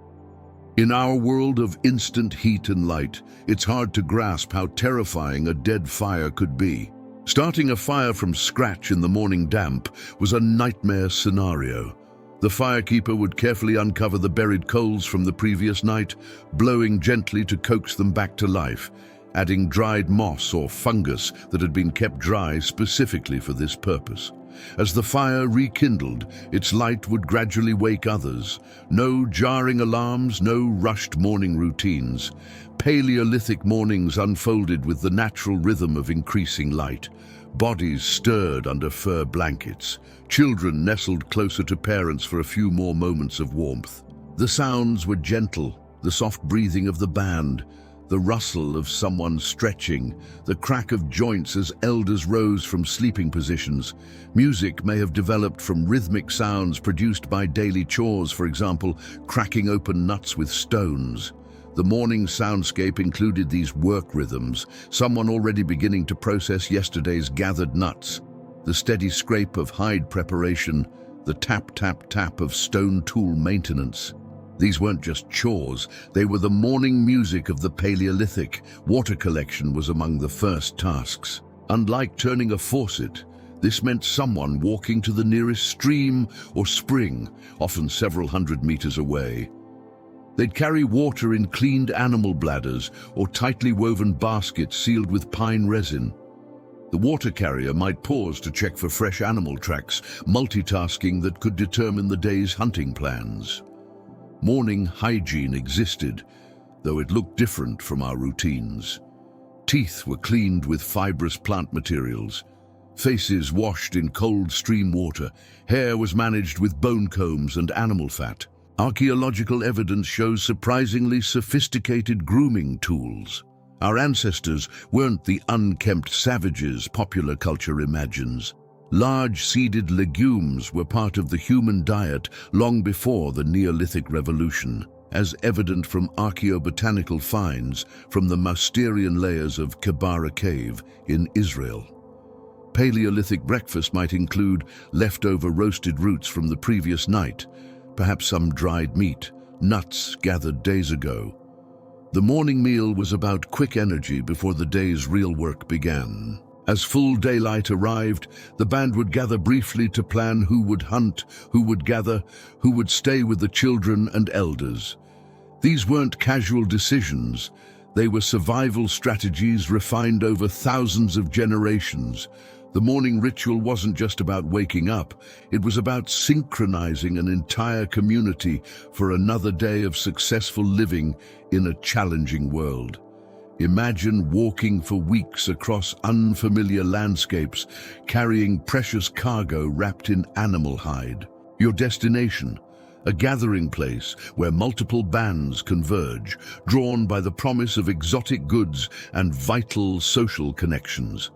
In our world of instant heat and light, it's hard to grasp how terrifying a dead fire could be. Starting a fire from scratch in the morning damp was a nightmare scenario. The firekeeper would carefully uncover the buried coals from the previous night, blowing gently to coax them back to life, adding dried moss or fungus that had been kept dry specifically for this purpose. As the fire rekindled, its light would gradually wake others. No jarring alarms, no rushed morning routines. Paleolithic mornings unfolded with the natural rhythm of increasing light. Bodies stirred under fur blankets. Children nestled closer to parents for a few more moments of warmth. The sounds were gentle, the soft breathing of the band, the rustle of someone stretching, the crack of joints as elders rose from sleeping positions. Music may have developed from rhythmic sounds produced by daily chores, for example, cracking open nuts with stones. The morning soundscape included these work rhythms, someone already beginning to process yesterday's gathered nuts, the steady scrape of hide preparation, the tap-tap-tap of stone tool maintenance. These weren't just chores, they were the morning music of the Paleolithic. Water collection was among the first tasks. Unlike turning a faucet, this meant someone walking to the nearest stream or spring, often several hundred meters away. They'd carry water in cleaned animal bladders or tightly woven baskets sealed with pine resin. The water carrier might pause to check for fresh animal tracks, multitasking that could determine the day's hunting plans. Morning hygiene existed, though it looked different from our routines. Teeth were cleaned with fibrous plant materials, faces washed in cold stream water, hair was managed with bone combs and animal fat. Archaeological evidence shows surprisingly sophisticated grooming tools. Our ancestors weren't the unkempt savages popular culture imagines. Large seeded legumes were part of the human diet long before the Neolithic Revolution, as evident from archaeobotanical finds from the Mousterian layers of Kebara Cave in Israel. Paleolithic breakfast might include leftover roasted roots from the previous night, perhaps some dried meat, nuts gathered days ago. The morning meal was about quick energy before the day's real work began. As full daylight arrived, the band would gather briefly to plan who would hunt, who would gather, who would stay with the children and elders. These weren't casual decisions. They were survival strategies refined over thousands of generations. The morning ritual wasn't just about waking up. It was about synchronizing an entire community for another day of successful living in a challenging world. Imagine walking for weeks across unfamiliar landscapes, carrying precious cargo wrapped in animal hide. Your destination, a gathering place where multiple bands converge, drawn by the promise of exotic goods and vital social connections.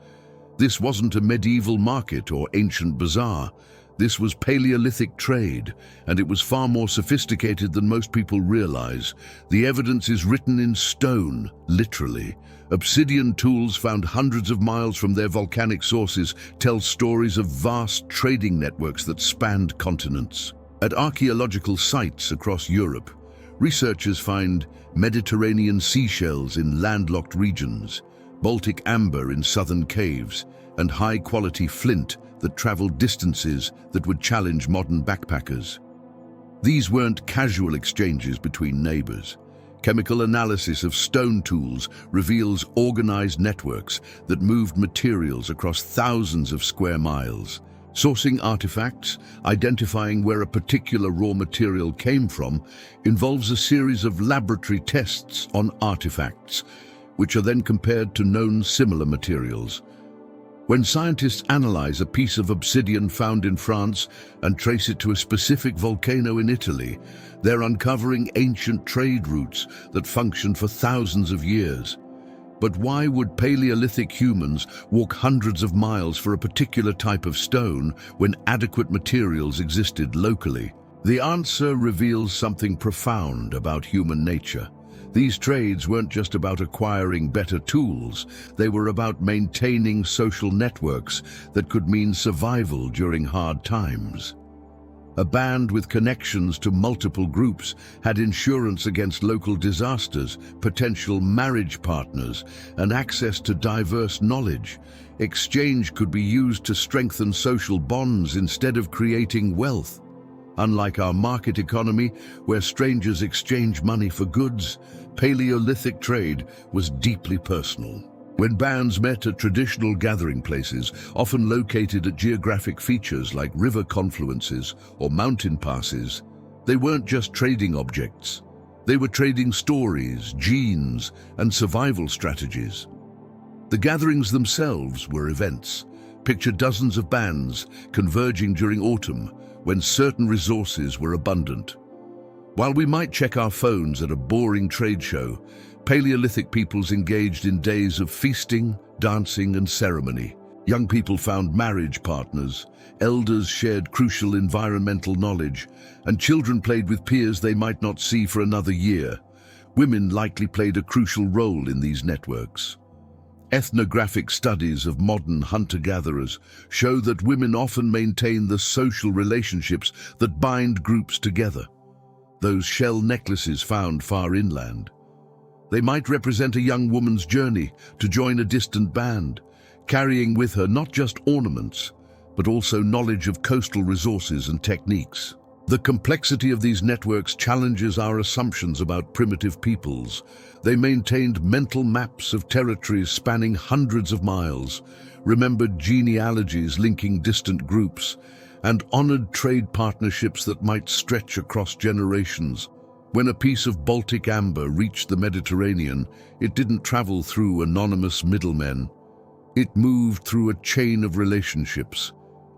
This wasn't a medieval market or ancient bazaar. This was Paleolithic trade, and it was far more sophisticated than most people realize. The evidence is written in stone, literally. Obsidian tools found hundreds of miles from their volcanic sources tell stories of vast trading networks that spanned continents. At archaeological sites across Europe, researchers find Mediterranean seashells in landlocked regions, Baltic amber in southern caves, and high-quality flint that traveled distances that would challenge modern backpackers. These weren't casual exchanges between neighbors. Chemical analysis of stone tools reveals organized networks that moved materials across thousands of square miles. Sourcing artifacts, identifying where a particular raw material came from, involves a series of laboratory tests on artifacts, which are then compared to known similar materials. When scientists analyze a piece of obsidian found in France and trace it to a specific volcano in Italy, they're uncovering ancient trade routes that functioned for thousands of years. But why would Paleolithic humans walk hundreds of miles for a particular type of stone when adequate materials existed locally? The answer reveals something profound about human nature. These trades weren't just about acquiring better tools, they were about maintaining social networks that could mean survival during hard times. A band with connections to multiple groups had insurance against local disasters, potential marriage partners, and access to diverse knowledge. Exchange could be used to strengthen social bonds instead of creating wealth. Unlike our market economy, where strangers exchange money for goods, Paleolithic trade was deeply personal. When bands met at traditional gathering places, often located at geographic features like river confluences or mountain passes, they weren't just trading objects. They were trading stories, genes, and survival strategies. The gatherings themselves were events. Picture dozens of bands converging during autumn, when certain resources were abundant. While we might check our phones at a boring trade show, Paleolithic peoples engaged in days of feasting, dancing, and ceremony. Young people found marriage partners, elders shared crucial environmental knowledge, and children played with peers they might not see for another year. Women likely played a crucial role in these networks. Ethnographic studies of modern hunter-gatherers show that women often maintain the social relationships that bind groups together. Those shell necklaces found far inland. They might represent a young woman's journey to join a distant band, carrying with her not just ornaments, but also knowledge of coastal resources and techniques. The complexity of these networks challenges our assumptions about primitive peoples. They maintained mental maps of territories spanning hundreds of miles, remembered genealogies linking distant groups, and honored trade partnerships that might stretch across generations. When a piece of Baltic amber reached the Mediterranean, it didn't travel through anonymous middlemen. It moved through a chain of relationships,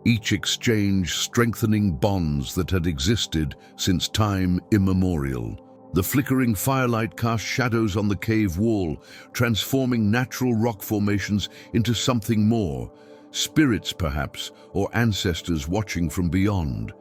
each exchange strengthening bonds that had existed since time immemorial. The flickering firelight cast shadows on the cave wall, transforming natural rock formations into something more, spirits perhaps, or ancestors watching from beyond.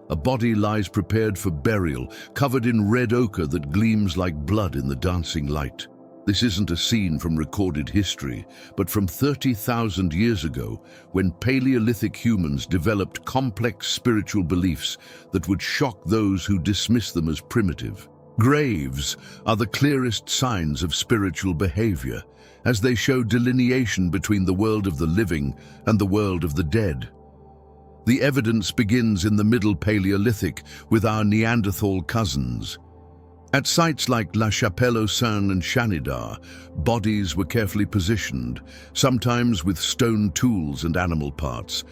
A body lies prepared for burial, covered in red ochre that gleams like blood in the dancing light. This isn't a scene from recorded history, but from 30,000 years ago, when Paleolithic humans developed complex spiritual beliefs that would shock those who dismiss them as primitive. Graves are the clearest signs of spiritual behavior, as they show delineation between the world of the living and the world of the dead. The evidence begins in the Middle Paleolithic with our Neanderthal cousins. At sites like La Chapelle-aux-Saints and Shanidar, bodies were carefully positioned, sometimes with stone tools and animal parts.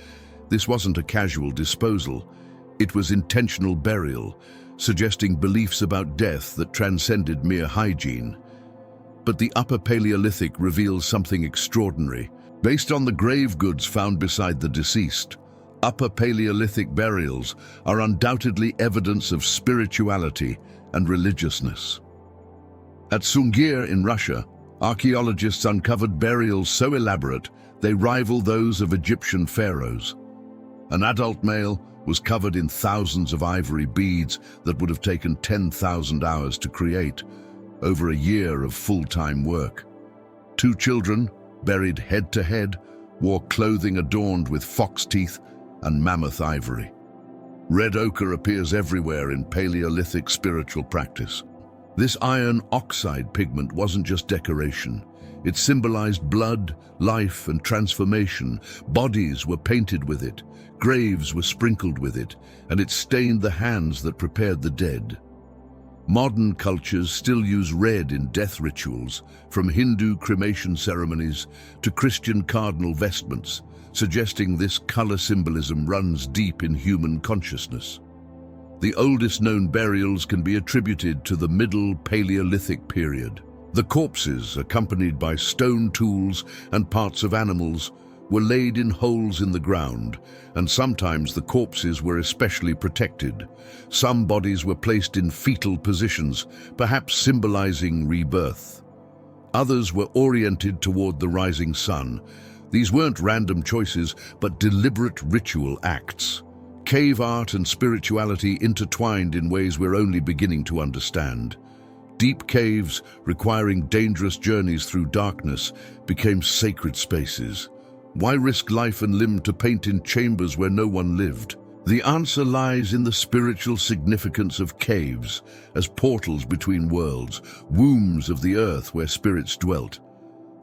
This wasn't a casual disposal. It was intentional burial, suggesting beliefs about death that transcended mere hygiene. But the Upper Paleolithic reveals something extraordinary. Based on the grave goods found beside the deceased, Upper Paleolithic burials are undoubtedly evidence of spirituality and religiousness. At Sungir in Russia, archaeologists uncovered burials so elaborate they rival those of Egyptian pharaohs. An adult male was covered in thousands of ivory beads that would have taken 10,000 hours to create, over a year of full-time work. 2 children, buried head to head, wore clothing adorned with fox teeth and mammoth ivory. Red ochre appears everywhere in Paleolithic spiritual practice. This iron oxide pigment wasn't just decoration. It symbolized blood, life, and transformation. Bodies were painted with it, graves were sprinkled with it, and it stained the hands that prepared the dead. Modern cultures still use red in death rituals, from Hindu cremation ceremonies to Christian cardinal vestments, suggesting this color symbolism runs deep in human consciousness. The oldest known burials can be attributed to the Middle Paleolithic period. The corpses, accompanied by stone tools and parts of animals, were laid in holes in the ground, and sometimes the corpses were especially protected. Some bodies were placed in fetal positions, perhaps symbolizing rebirth. Others were oriented toward the rising sun. These weren't random choices, but deliberate ritual acts. Cave art and spirituality intertwined in ways we're only beginning to understand. Deep caves, requiring dangerous journeys through darkness, became sacred spaces. Why risk life and limb to paint in chambers where no one lived? The answer lies in the spiritual significance of caves as portals between worlds, wombs of the earth where spirits dwelt.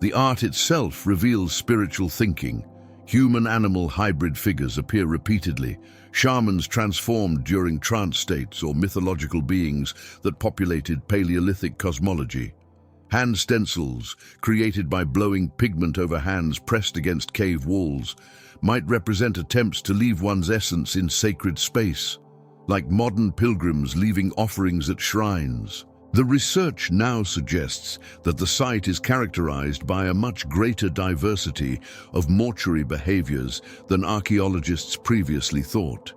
The art itself reveals spiritual thinking. Human-animal hybrid figures appear repeatedly, shamans transformed during trance states or mythological beings that populated Paleolithic cosmology. Hand stencils, created by blowing pigment over hands pressed against cave walls, might represent attempts to leave one's essence in sacred space, like modern pilgrims leaving offerings at shrines. The research now suggests that the site is characterized by a much greater diversity of mortuary behaviors than archaeologists previously thought.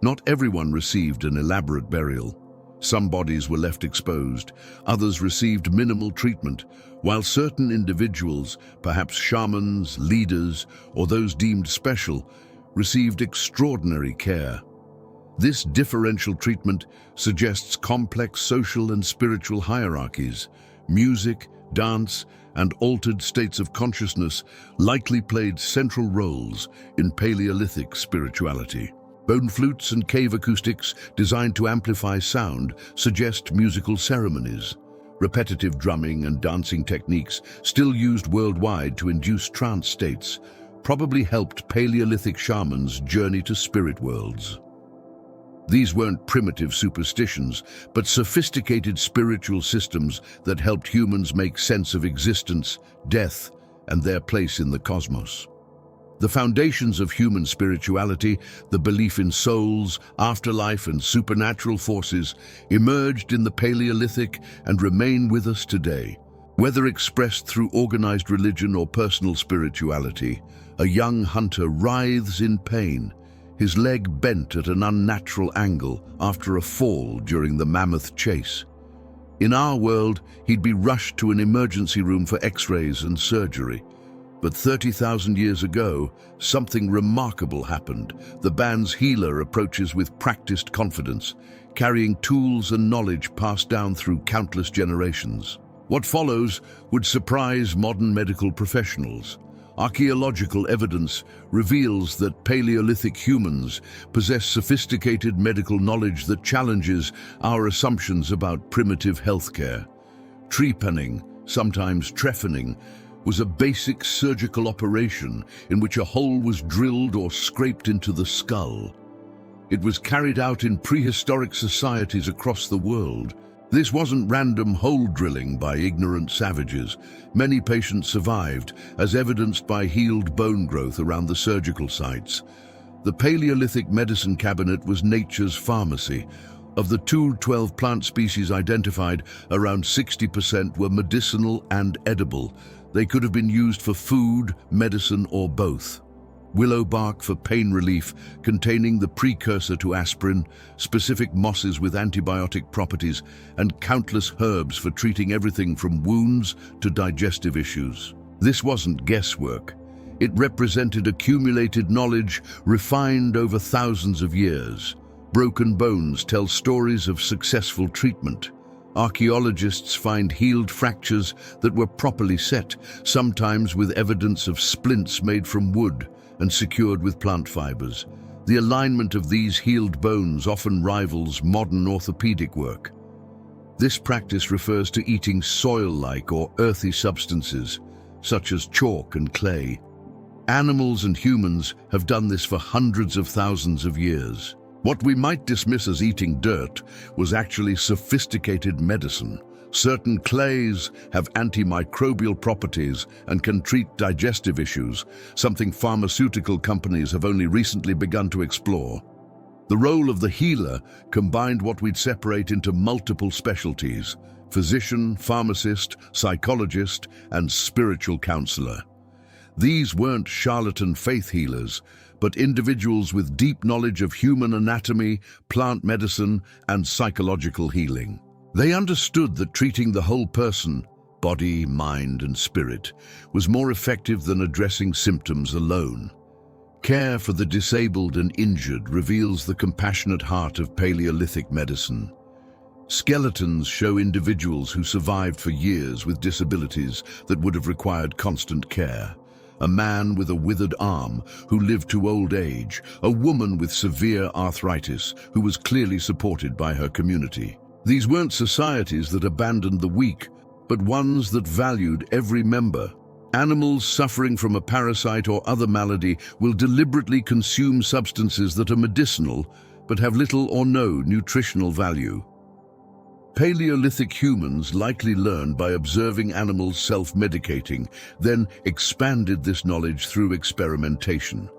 Not everyone received an elaborate burial. Some bodies were left exposed, others received minimal treatment, while certain individuals, perhaps shamans, leaders, or those deemed special, received extraordinary care. This differential treatment suggests complex social and spiritual hierarchies. Music, dance, and altered states of consciousness likely played central roles in Paleolithic spirituality. Bone flutes and cave acoustics, designed to amplify sound, suggest musical ceremonies. Repetitive drumming and dancing techniques, still used worldwide to induce trance states, probably helped Paleolithic shamans journey to spirit worlds. These weren't primitive superstitions, but sophisticated spiritual systems that helped humans make sense of existence, death, and their place in the cosmos. The foundations of human spirituality, the belief in souls, afterlife, and supernatural forces, emerged in the Paleolithic and remain with us today. Whether expressed through organized religion or personal spirituality, a young hunter writhes in pain, his leg bent at an unnatural angle after a fall during the mammoth chase. In our world, he'd be rushed to an emergency room for x-rays and surgery. But 30,000 years ago, something remarkable happened. The band's healer approaches with practiced confidence, carrying tools and knowledge passed down through countless generations. What follows would surprise modern medical professionals. Archaeological evidence reveals that Paleolithic humans possess sophisticated medical knowledge that challenges our assumptions about primitive healthcare. Trepanning, sometimes trephaning, was a basic surgical operation in which a hole was drilled or scraped into the skull. It was carried out in prehistoric societies across the world. This wasn't random hole drilling by ignorant savages. Many patients survived, as evidenced by healed bone growth around the surgical sites. The Paleolithic medicine cabinet was nature's pharmacy. Of the 212 plant species identified, around 60% were medicinal and edible. They could have been used for food, medicine, or both. Willow bark for pain relief, containing the precursor to aspirin, specific mosses with antibiotic properties, and countless herbs for treating everything from wounds to digestive issues. This wasn't guesswork. It represented accumulated knowledge refined over thousands of years. Broken bones tell stories of successful treatment. Archaeologists find healed fractures that were properly set, sometimes with evidence of splints made from wood and secured with plant fibers. The alignment of these healed bones often rivals modern orthopedic work. This practice refers to eating soil-like or earthy substances, such as chalk and clay. Animals and humans have done this for hundreds of thousands of years. What we might dismiss as eating dirt was actually sophisticated medicine. Certain clays have antimicrobial properties and can treat digestive issues, something pharmaceutical companies have only recently begun to explore. The role of the healer combined what we'd separate into multiple specialties: physician, pharmacist, psychologist, and spiritual counselor. These weren't charlatan faith healers, but individuals with deep knowledge of human anatomy, plant medicine, and psychological healing. They understood that treating the whole person, body, mind, and spirit, was more effective than addressing symptoms alone. Care for the disabled and injured reveals the compassionate heart of Paleolithic medicine. Skeletons show individuals who survived for years with disabilities that would have required constant care. A man with a withered arm who lived to old age, a woman with severe arthritis who was clearly supported by her community. These weren't societies that abandoned the weak, but ones that valued every member. Animals suffering from a parasite or other malady will deliberately consume substances that are medicinal but have little or no nutritional value. Paleolithic humans likely learned by observing animals self-medicating, then expanded this knowledge through experimentation.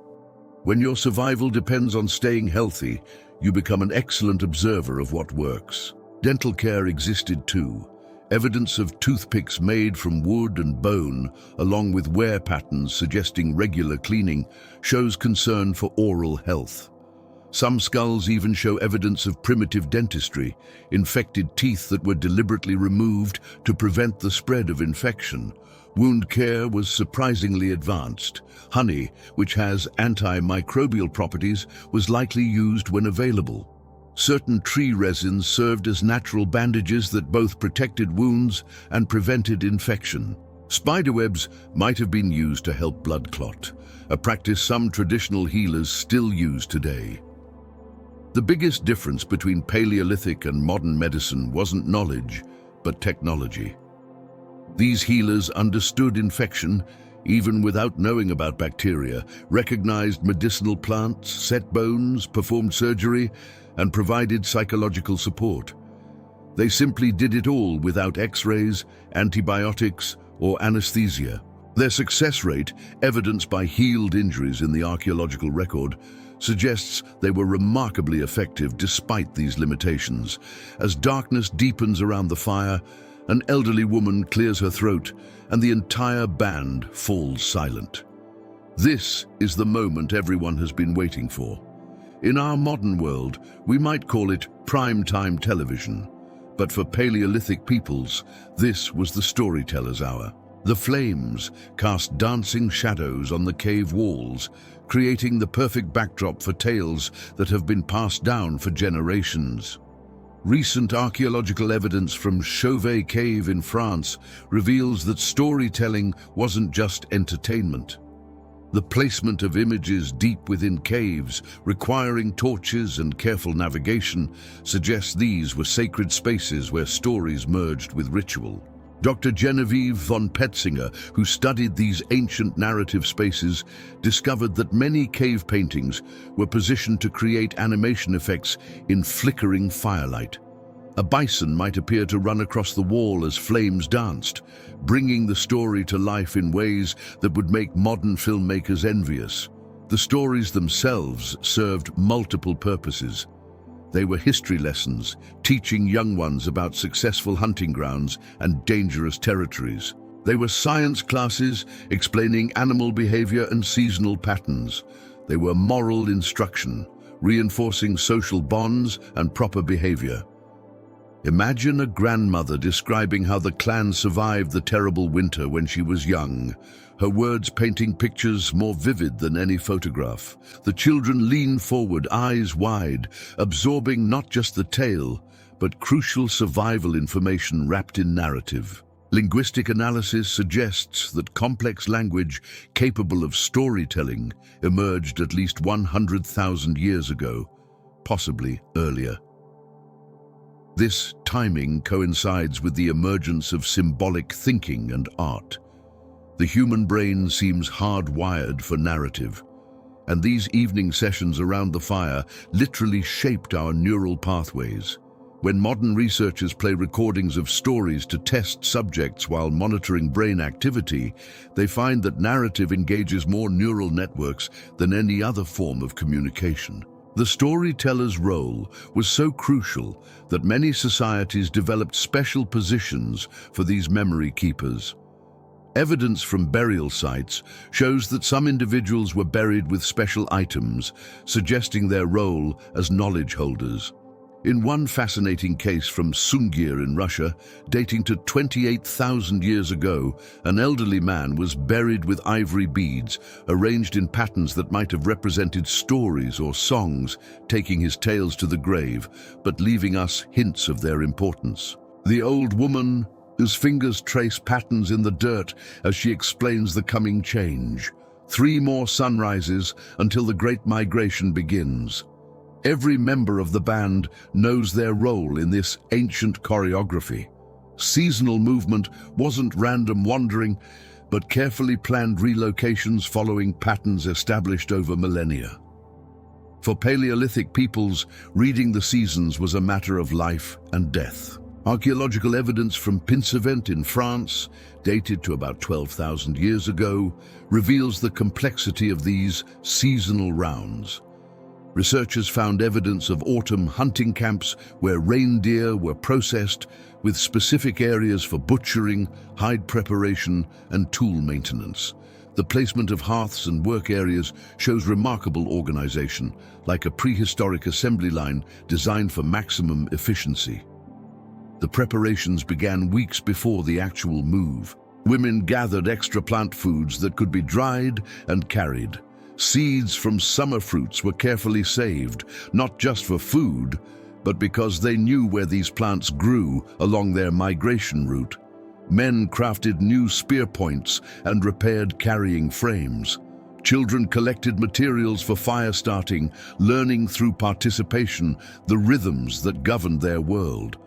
When your survival depends on staying healthy, you become an excellent observer of what works. Dental care existed too. Evidence of toothpicks made from wood and bone, along with wear patterns suggesting regular cleaning, shows concern for oral health. Some skulls even show evidence of primitive dentistry, infected teeth that were deliberately removed to prevent the spread of infection. Wound care was surprisingly advanced. Honey, which has antimicrobial properties, was likely used when available. Certain tree resins served as natural bandages that both protected wounds and prevented infection. Spiderwebs might have been used to help blood clot, a practice some traditional healers still use today. The biggest difference between Paleolithic and modern medicine wasn't knowledge, but technology. These healers understood infection, even without knowing about bacteria, recognized medicinal plants, set bones, performed surgery, and provided psychological support. They simply did it all without X-rays, antibiotics, or anesthesia. Their success rate, evidenced by healed injuries in the archaeological record, suggests they were remarkably effective despite these limitations. As darkness deepens around the fire, an elderly woman clears her throat and the entire band falls silent. This is the moment everyone has been waiting for. In our modern world, we might call it prime-time television, but for Paleolithic peoples, this was the storyteller's hour. The flames cast dancing shadows on the cave walls, creating the perfect backdrop for tales that have been passed down for generations. Recent archaeological evidence from Chauvet Cave in France reveals that storytelling wasn't just entertainment. The placement of images deep within caves, requiring torches and careful navigation, suggests these were sacred spaces where stories merged with ritual. Dr. Genevieve von Petzinger, who studied these ancient narrative spaces, discovered that many cave paintings were positioned to create animation effects in flickering firelight. A bison might appear to run across the wall as flames danced, bringing the story to life in ways that would make modern filmmakers envious. The stories themselves served multiple purposes. They were history lessons, teaching young ones about successful hunting grounds and dangerous territories. They were science classes, explaining animal behavior and seasonal patterns. They were moral instruction, reinforcing social bonds and proper behavior. Imagine a grandmother describing how the clan survived the terrible winter when she was young, her words painting pictures more vivid than any photograph. The children lean forward, eyes wide, absorbing not just the tale, but crucial survival information wrapped in narrative. Linguistic analysis suggests that complex language capable of storytelling emerged at least 100,000 years ago, possibly earlier. This timing coincides with the emergence of symbolic thinking and art. The human brain seems hardwired for narrative, and these evening sessions around the fire literally shaped our neural pathways. When modern researchers play recordings of stories to test subjects while monitoring brain activity, they find that narrative engages more neural networks than any other form of communication. The storyteller's role was so crucial that many societies developed special positions for these memory keepers. Evidence from burial sites shows that some individuals were buried with special items, suggesting their role as knowledge holders. In one fascinating case from Sungir in Russia, dating to 28,000 years ago, an elderly man was buried with ivory beads, arranged in patterns that might have represented stories or songs, taking his tales to the grave, but leaving us hints of their importance. The old woman, whose fingers trace patterns in the dirt as she explains the coming change. 3 more sunrises until the Great Migration begins. Every member of the band knows their role in this ancient choreography. Seasonal movement wasn't random wandering, but carefully planned relocations following patterns established over millennia. For Paleolithic peoples, reading the seasons was a matter of life and death. Archaeological evidence from Pinsevent in France, dated to about 12,000 years ago, reveals the complexity of these seasonal rounds. Researchers found evidence of autumn hunting camps where reindeer were processed, with specific areas for butchering, hide preparation, and tool maintenance. The placement of hearths and work areas shows remarkable organization, like a prehistoric assembly line designed for maximum efficiency. The preparations began weeks before the actual move. Women gathered extra plant foods that could be dried and carried. Seeds from summer fruits were carefully saved, not just for food, but because they knew where these plants grew along their migration route. Men crafted new spear points and repaired carrying frames. Children collected materials for fire starting, learning through participation the rhythms that governed their world.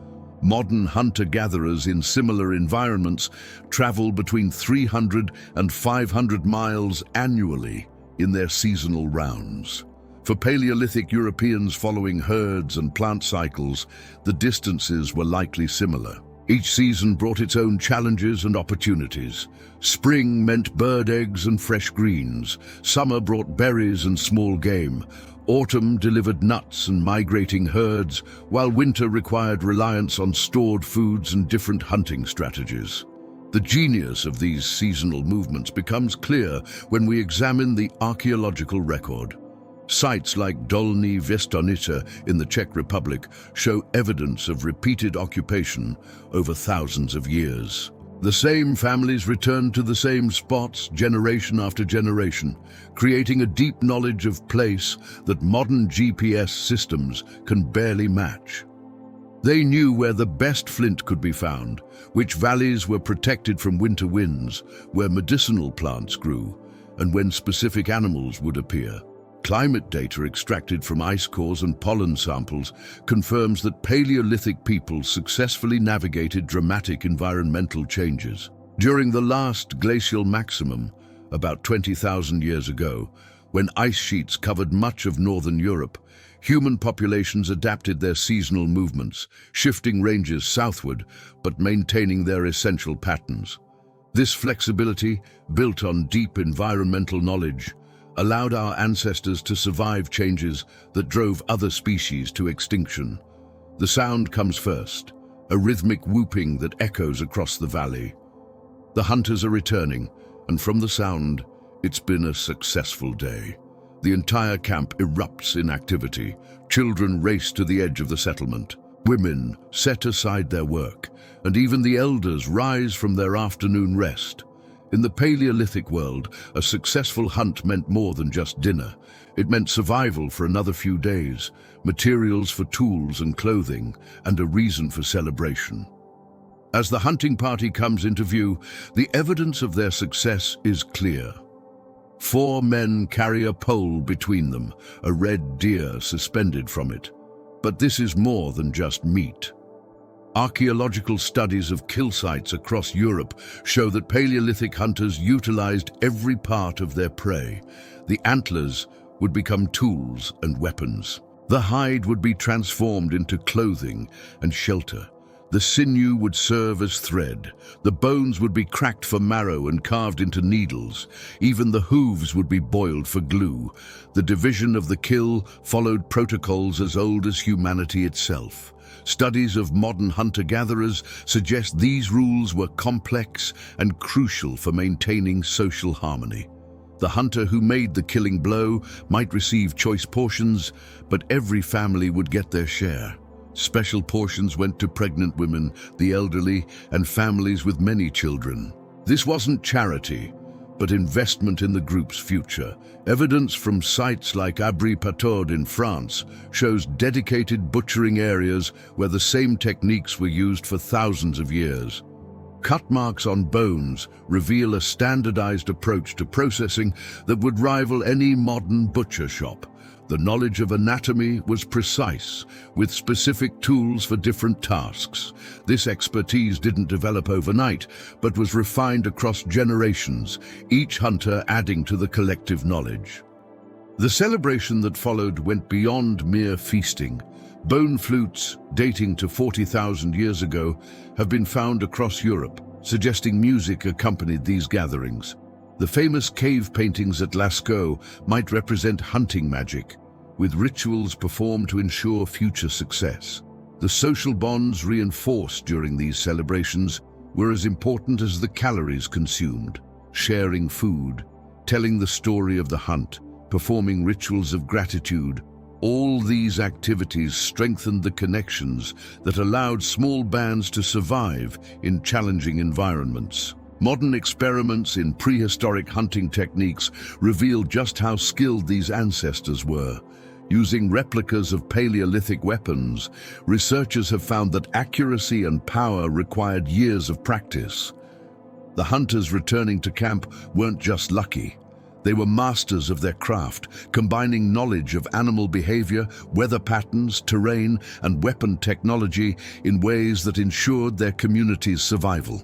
Modern hunter-gatherers in similar environments travel between 300 and 500 miles annually in their seasonal rounds. For Paleolithic Europeans following herds and plant cycles, the distances were likely similar. Each season brought its own challenges and opportunities. Spring meant bird eggs and fresh greens. Summer brought berries and small game. Autumn delivered nuts and migrating herds, while winter required reliance on stored foods and different hunting strategies. The genius of these seasonal movements becomes clear when we examine the archaeological record. Sites like Dolní Věstonice in the Czech Republic show evidence of repeated occupation over thousands of years. The same families returned to the same spots generation after generation, creating a deep knowledge of place that modern GPS systems can barely match. They knew where the best flint could be found, which valleys were protected from winter winds, where medicinal plants grew, and when specific animals would appear. Climate data extracted from ice cores and pollen samples confirms that Paleolithic peoples successfully navigated dramatic environmental changes. During the last glacial maximum, about 20,000 years ago, when ice sheets covered much of northern Europe, human populations adapted their seasonal movements, shifting ranges southward but maintaining their essential patterns. This flexibility, built on deep environmental knowledge, allowed our ancestors to survive changes that drove other species to extinction. The sound comes first, a rhythmic whooping that echoes across the valley. The hunters are returning, and from the sound, it's been a successful day. The entire camp erupts in activity. Children race to the edge of the settlement. Women set aside their work, and even the elders rise from their afternoon rest. In the Paleolithic world, a successful hunt meant more than just dinner. It meant survival for another few days, materials for tools and clothing, and a reason for celebration. As the hunting party comes into view, the evidence of their success is clear. 4 men carry a pole between them, a red deer suspended from it. But this is more than just meat. Archaeological studies of kill sites across Europe show that Paleolithic hunters utilized every part of their prey. The antlers would become tools and weapons. The hide would be transformed into clothing and shelter. The sinew would serve as thread. The bones would be cracked for marrow and carved into needles. Even the hooves would be boiled for glue. The division of the kill followed protocols as old as humanity itself. Studies of modern hunter-gatherers suggest these rules were complex and crucial for maintaining social harmony. The hunter who made the killing blow might receive choice portions, but every family would get their share. Special portions went to pregnant women, the elderly, and families with many children. This wasn't charity, but investment in the group's future. Evidence from sites like Abri-Pataud in France shows dedicated butchering areas where the same techniques were used for thousands of years. Cut marks on bones reveal a standardized approach to processing that would rival any modern butcher shop. The knowledge of anatomy was precise, with specific tools for different tasks. This expertise didn't develop overnight, but was refined across generations, each hunter adding to the collective knowledge. The celebration that followed went beyond mere feasting. Bone flutes, dating to 40,000 years ago, have been found across Europe, suggesting music accompanied these gatherings. The famous cave paintings at Lascaux might represent hunting magic, with rituals performed to ensure future success. The social bonds reinforced during these celebrations were as important as the calories consumed. Sharing food, telling the story of the hunt, performing rituals of gratitude, all these activities strengthened the connections that allowed small bands to survive in challenging environments. Modern experiments in prehistoric hunting techniques reveal just how skilled these ancestors were. Using replicas of Paleolithic weapons, researchers have found that accuracy and power required years of practice. The hunters returning to camp weren't just lucky. They were masters of their craft, combining knowledge of animal behavior, weather patterns, terrain, and weapon technology in ways that ensured their community's survival.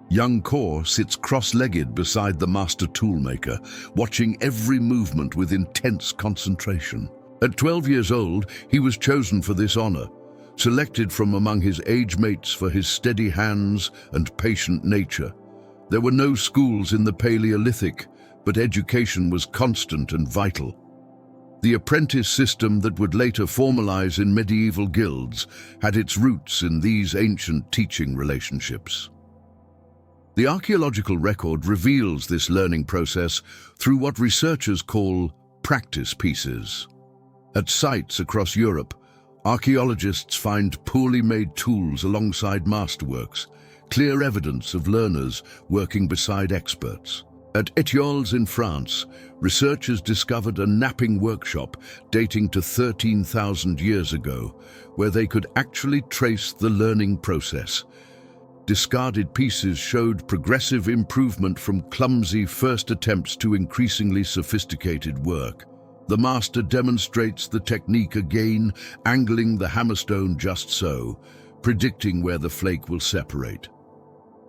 Young Kor sits cross-legged beside the master toolmaker, watching every movement with intense concentration. At 12 years old, he was chosen for this honor, selected from among his age mates for his steady hands and patient nature. There were no schools in the Paleolithic, but education was constant and vital. The apprentice system that would later formalize in medieval guilds had its roots in these ancient teaching relationships. The archaeological record reveals this learning process through what researchers call practice pieces. At sites across Europe, archaeologists find poorly made tools alongside masterworks, clear evidence of learners working beside experts. At Étiolles in France, researchers discovered a napping workshop dating to 13,000 years ago, where they could actually trace the learning process. Discarded pieces showed progressive improvement from clumsy first attempts to increasingly sophisticated work. The master demonstrates the technique again, angling the hammerstone just so, predicting where the flake will separate.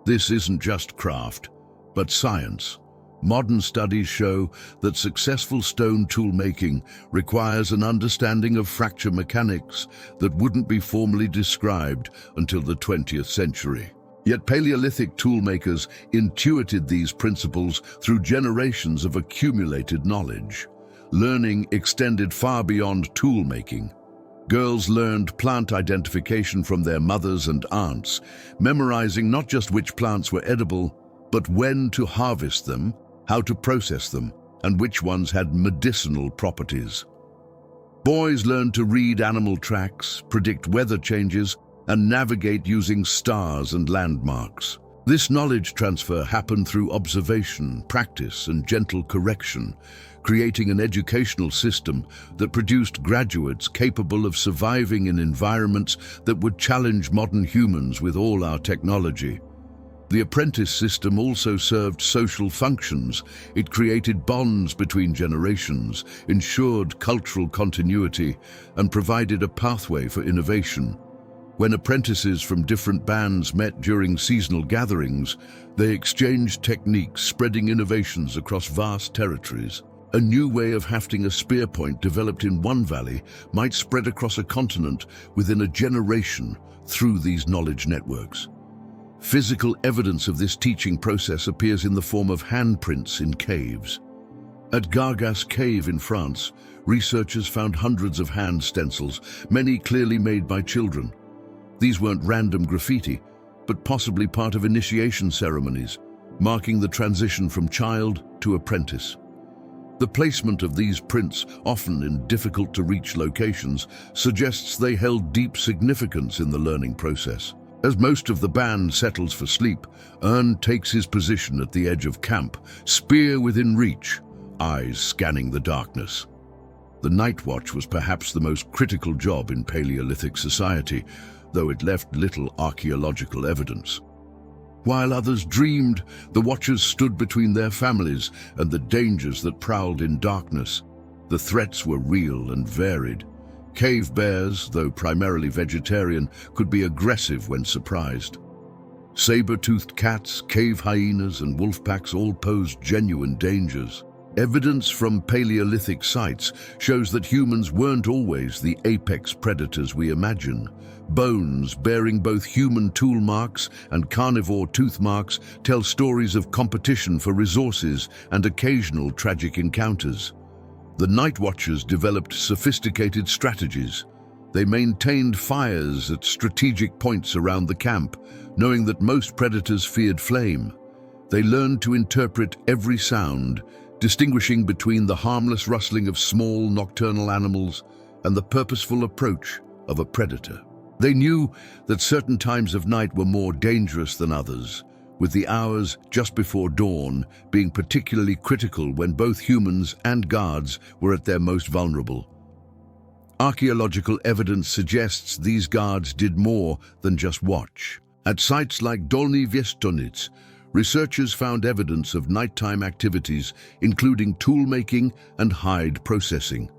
This isn't just craft, but science. Modern studies show that successful stone tool-making requires an understanding of fracture mechanics that wouldn't be formally described until the 20th century. Yet Paleolithic toolmakers intuited these principles through generations of accumulated knowledge. Learning extended far beyond tool-making. Girls learned plant identification from their mothers and aunts, memorizing not just which plants were edible, but when to harvest them, how to process them, and which ones had medicinal properties. Boys learned to read animal tracks, predict weather changes, and navigate using stars and landmarks. This knowledge transfer happened through observation, practice, and gentle correction, creating an educational system that produced graduates capable of surviving in environments that would challenge modern humans with all our technology. The apprentice system also served social functions. It created bonds between generations, ensured cultural continuity, and provided a pathway for innovation. When apprentices from different bands met during seasonal gatherings, they exchanged techniques, spreading innovations across vast territories. A new way of hafting a spear point developed in one valley might spread across a continent within a generation through these knowledge networks. Physical evidence of this teaching process appears in the form of handprints in caves. At Gargas Cave in France, researchers found hundreds of hand stencils, many clearly made by children. These weren't random graffiti, but possibly part of initiation ceremonies, marking the transition from child to apprentice. The placement of these prints, often in difficult-to-reach locations, suggests they held deep significance in the learning process. As most of the band settles for sleep, Ern takes his position at the edge of camp, spear within reach, eyes scanning the darkness. The night watch was perhaps the most critical job in Paleolithic society, though it left little archaeological evidence. While others dreamed, the watchers stood between their families and the dangers that prowled in darkness. The threats were real and varied. Cave bears, though primarily vegetarian, could be aggressive when surprised. Saber-toothed cats, cave hyenas, and wolf packs all posed genuine dangers. Evidence from Paleolithic sites shows that humans weren't always the apex predators we imagine. Bones bearing both human tool marks and carnivore tooth marks tell stories of competition for resources and occasional tragic encounters. The Night Watchers developed sophisticated strategies. They maintained fires at strategic points around the camp, knowing that most predators feared flame. They learned to interpret every sound, distinguishing between the harmless rustling of small nocturnal animals and the purposeful approach of a predator. They knew that certain times of night were more dangerous than others, with the hours just before dawn being particularly critical when both humans and guards were at their most vulnerable. Archaeological evidence suggests these guards did more than just watch. At sites like Dolny Viestonitz, researchers found evidence of nighttime activities, including tool-making and hide processing.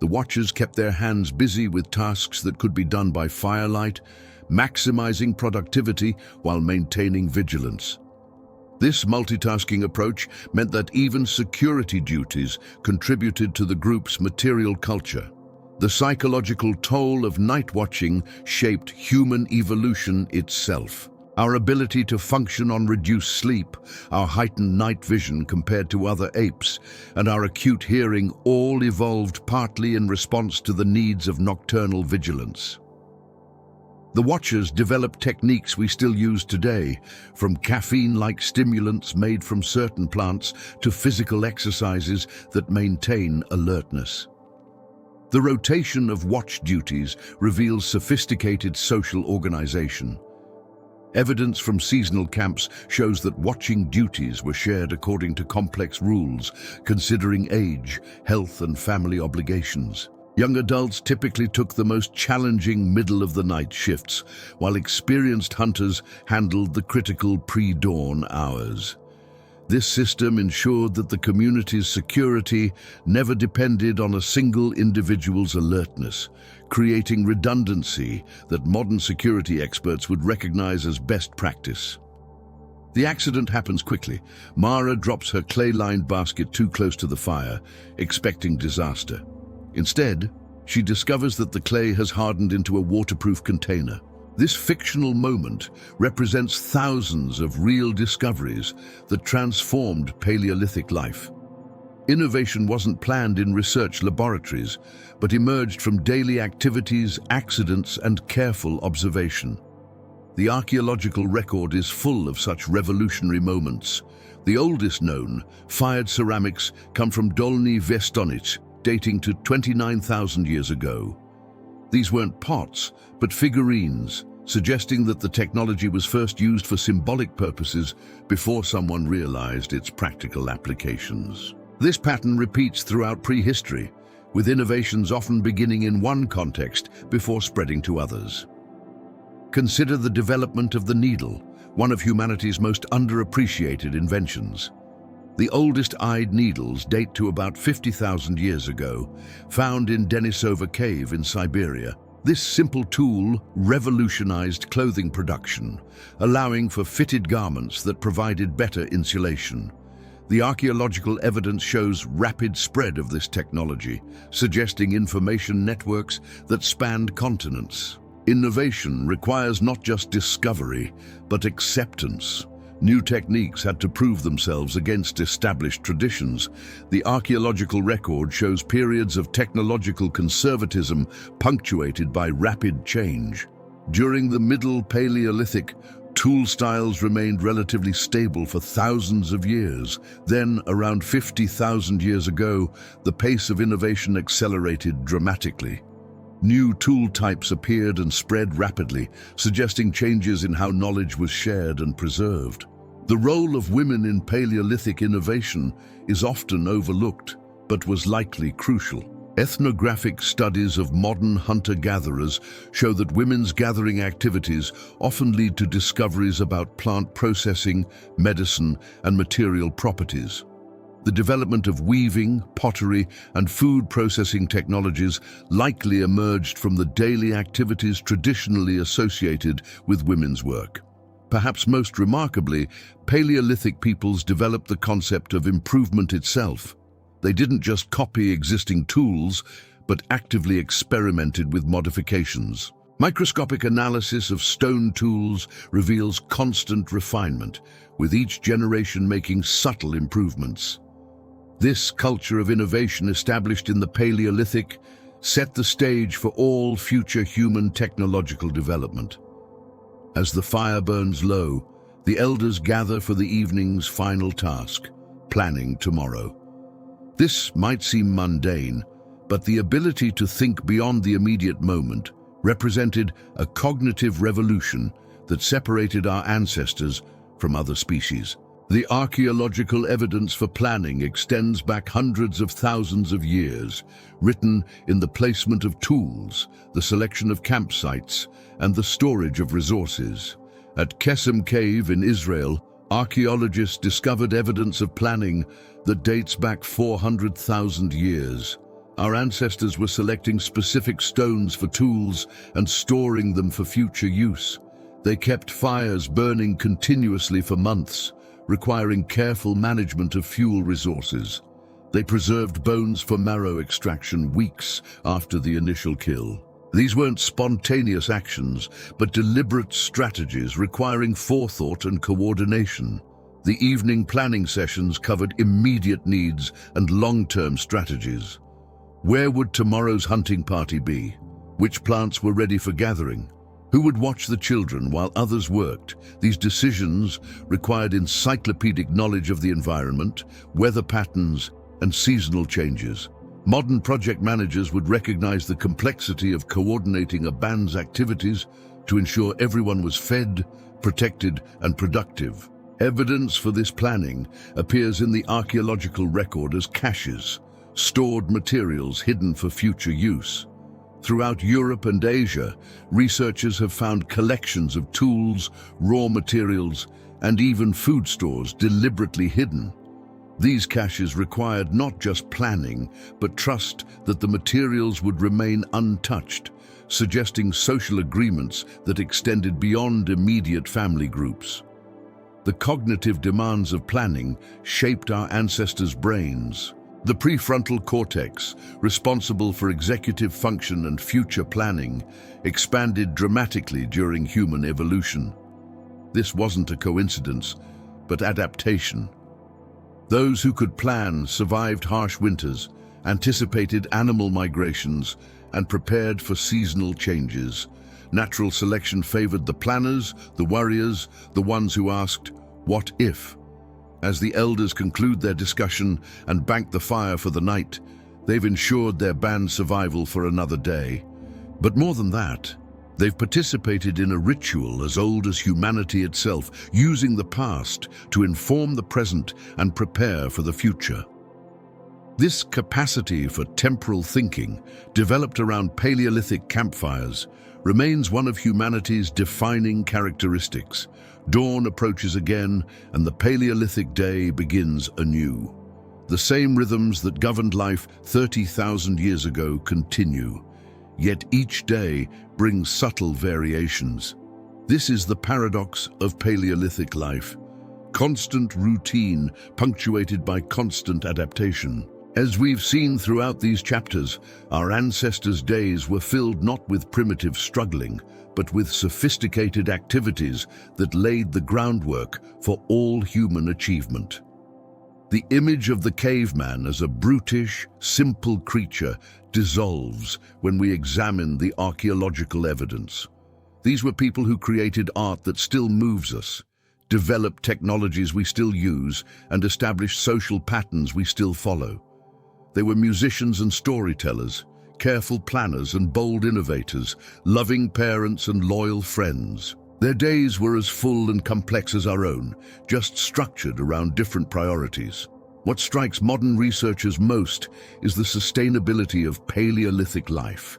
The watchers kept their hands busy with tasks that could be done by firelight, maximizing productivity while maintaining vigilance. This multitasking approach meant that even security duties contributed to the group's material culture. The psychological toll of night watching shaped human evolution itself. Our ability to function on reduced sleep, our heightened night vision compared to other apes, and our acute hearing all evolved partly in response to the needs of nocturnal vigilance. The Watchers developed techniques we still use today, from caffeine-like stimulants made from certain plants to physical exercises that maintain alertness. The rotation of watch duties reveals sophisticated social organization. Evidence from seasonal camps shows that watching duties were shared according to complex rules, considering age, health, and family obligations. Young adults typically took the most challenging middle-of-the-night shifts, while experienced hunters handled the critical pre-dawn hours. This system ensured that the community's security never depended on a single individual's alertness, creating redundancy that modern security experts would recognize as best practice. The accident happens quickly. Mara drops her clay-lined basket too close to the fire, expecting disaster. Instead, she discovers that the clay has hardened into a waterproof container. This fictional moment represents thousands of real discoveries that transformed Paleolithic life. Innovation wasn't planned in research laboratories, but emerged from daily activities, accidents, and careful observation. The archaeological record is full of such revolutionary moments. The oldest known, fired ceramics, come from Dolny Vestonich, dating to 29,000 years ago. These weren't pots, but figurines, suggesting that the technology was first used for symbolic purposes before someone realized its practical applications. This pattern repeats throughout prehistory, with innovations often beginning in one context before spreading to others. Consider the development of the needle, one of humanity's most underappreciated inventions. The oldest-eyed needles date to about 50,000 years ago, found in Denisova Cave in Siberia. This simple tool revolutionized clothing production, allowing for fitted garments that provided better insulation. The archaeological evidence shows rapid spread of this technology, suggesting information networks that spanned continents. Innovation requires not just discovery, but acceptance. New techniques had to prove themselves against established traditions. The archaeological record shows periods of technological conservatism punctuated by rapid change. During the Middle Paleolithic, tool styles remained relatively stable for thousands of years. Then, around 50,000 years ago, the pace of innovation accelerated dramatically. New tool types appeared and spread rapidly, suggesting changes in how knowledge was shared and preserved. The role of women in Paleolithic innovation is often overlooked, but was likely crucial. Ethnographic studies of modern hunter-gatherers show that women's gathering activities often lead to discoveries about plant processing, medicine, and material properties. The development of weaving, pottery, and food processing technologies likely emerged from the daily activities traditionally associated with women's work. Perhaps most remarkably, Paleolithic peoples developed the concept of improvement itself. They didn't just copy existing tools, but actively experimented with modifications. Microscopic analysis of stone tools reveals constant refinement, with each generation making subtle improvements. This culture of innovation established in the Paleolithic set the stage for all future human technological development. As the fire burns low, the elders gather for the evening's final task, planning tomorrow. This might seem mundane, but the ability to think beyond the immediate moment represented a cognitive revolution that separated our ancestors from other species. The archaeological evidence for planning extends back hundreds of thousands of years, written in the placement of tools, the selection of campsites, and the storage of resources. At Cavemen Cave in Israel, archaeologists discovered evidence of planning that dates back 400,000 years. Our ancestors were selecting specific stones for tools and storing them for future use. They kept fires burning continuously for months, requiring careful management of fuel resources. They preserved bones for marrow extraction weeks after the initial kill. These weren't spontaneous actions, but deliberate strategies requiring forethought and coordination. The evening planning sessions covered immediate needs and long-term strategies. Where would tomorrow's hunting party be? Which plants were ready for gathering? Who would watch the children while others worked? These decisions required encyclopedic knowledge of the environment, weather patterns, and seasonal changes. Modern project managers would recognize the complexity of coordinating a band's activities to ensure everyone was fed, protected, and productive. Evidence for this planning appears in the archaeological record as caches, stored materials hidden for future use. Throughout Europe and Asia, researchers have found collections of tools, raw materials, and even food stores deliberately hidden. These caches required not just planning, but trust that the materials would remain untouched, suggesting social agreements that extended beyond immediate family groups. The cognitive demands of planning shaped our ancestors' brains. The prefrontal cortex, responsible for executive function and future planning, expanded dramatically during human evolution. This wasn't a coincidence, but adaptation. Those who could plan survived harsh winters, anticipated animal migrations, and prepared for seasonal changes. Natural selection favored the planners, the warriors, the ones who asked, "What if?" As the elders conclude their discussion and bank the fire for the night, they've ensured their band's survival for another day. But more than that, they've participated in a ritual as old as humanity itself, using the past to inform the present and prepare for the future. This capacity for temporal thinking, developed around Paleolithic campfires, remains one of humanity's defining characteristics. Dawn approaches again, and the Paleolithic day begins anew. The same rhythms that governed life 30,000 years ago continue, yet each day brings subtle variations. This is the paradox of Paleolithic life: constant routine punctuated by constant adaptation. As we've seen throughout these chapters, our ancestors' days were filled not with primitive struggling, but with sophisticated activities that laid the groundwork for all human achievement. The image of the caveman as a brutish, simple creature dissolves when we examine the archaeological evidence. These were people who created art that still moves us, developed technologies we still use, and established social patterns we still follow. They were musicians and storytellers, careful planners and bold innovators, loving parents and loyal friends. Their days were as full and complex as our own, just structured around different priorities. What strikes modern researchers most is the sustainability of Paleolithic life.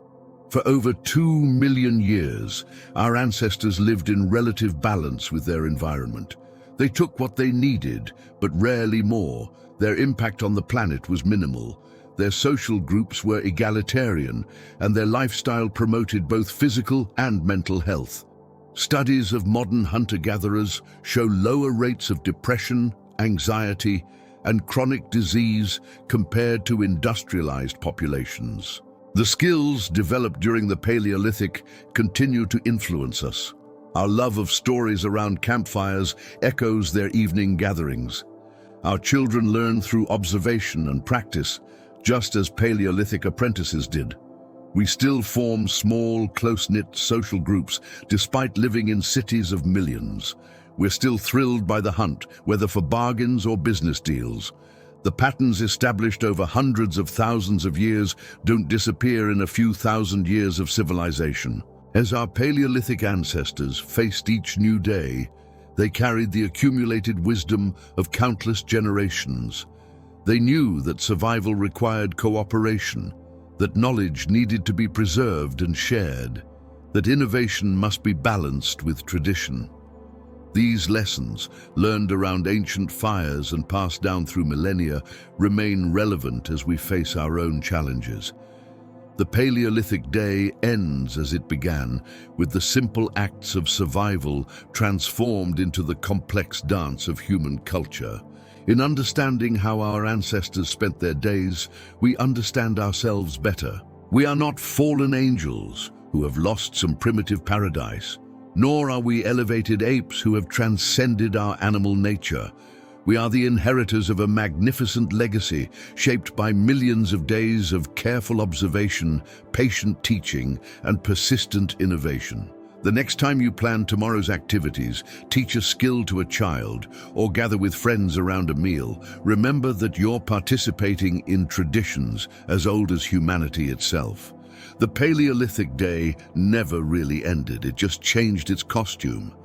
For over 2 million years, our ancestors lived in relative balance with their environment. They took what they needed, but rarely more. Their impact on the planet was minimal. Their social groups were egalitarian, and their lifestyle promoted both physical and mental health. Studies of modern hunter-gatherers show lower rates of depression, anxiety, and chronic disease compared to industrialized populations. The skills developed during the Paleolithic continue to influence us. Our love of stories around campfires echoes their evening gatherings. Our children learn through observation and practice, just as Paleolithic apprentices did. We still form small, close-knit social groups despite living in cities of millions. We're still thrilled by the hunt, whether for bargains or business deals. The patterns established over hundreds of thousands of years don't disappear in a few thousand years of civilization. As our Paleolithic ancestors faced each new day, they carried the accumulated wisdom of countless generations. They knew that survival required cooperation, that knowledge needed to be preserved and shared, that innovation must be balanced with tradition. These lessons, learned around ancient fires and passed down through millennia, remain relevant as we face our own challenges. The Paleolithic day ends as it began, with the simple acts of survival transformed into the complex dance of human culture. In understanding how our ancestors spent their days, we understand ourselves better. We are not fallen angels who have lost some primitive paradise, nor are we elevated apes who have transcended our animal nature. We are the inheritors of a magnificent legacy shaped by millions of days of careful observation, patient teaching, and persistent innovation. The next time you plan tomorrow's activities, teach a skill to a child, or gather with friends around a meal, remember that you're participating in traditions as old as humanity itself. The Paleolithic day never really ended, it just changed its costume.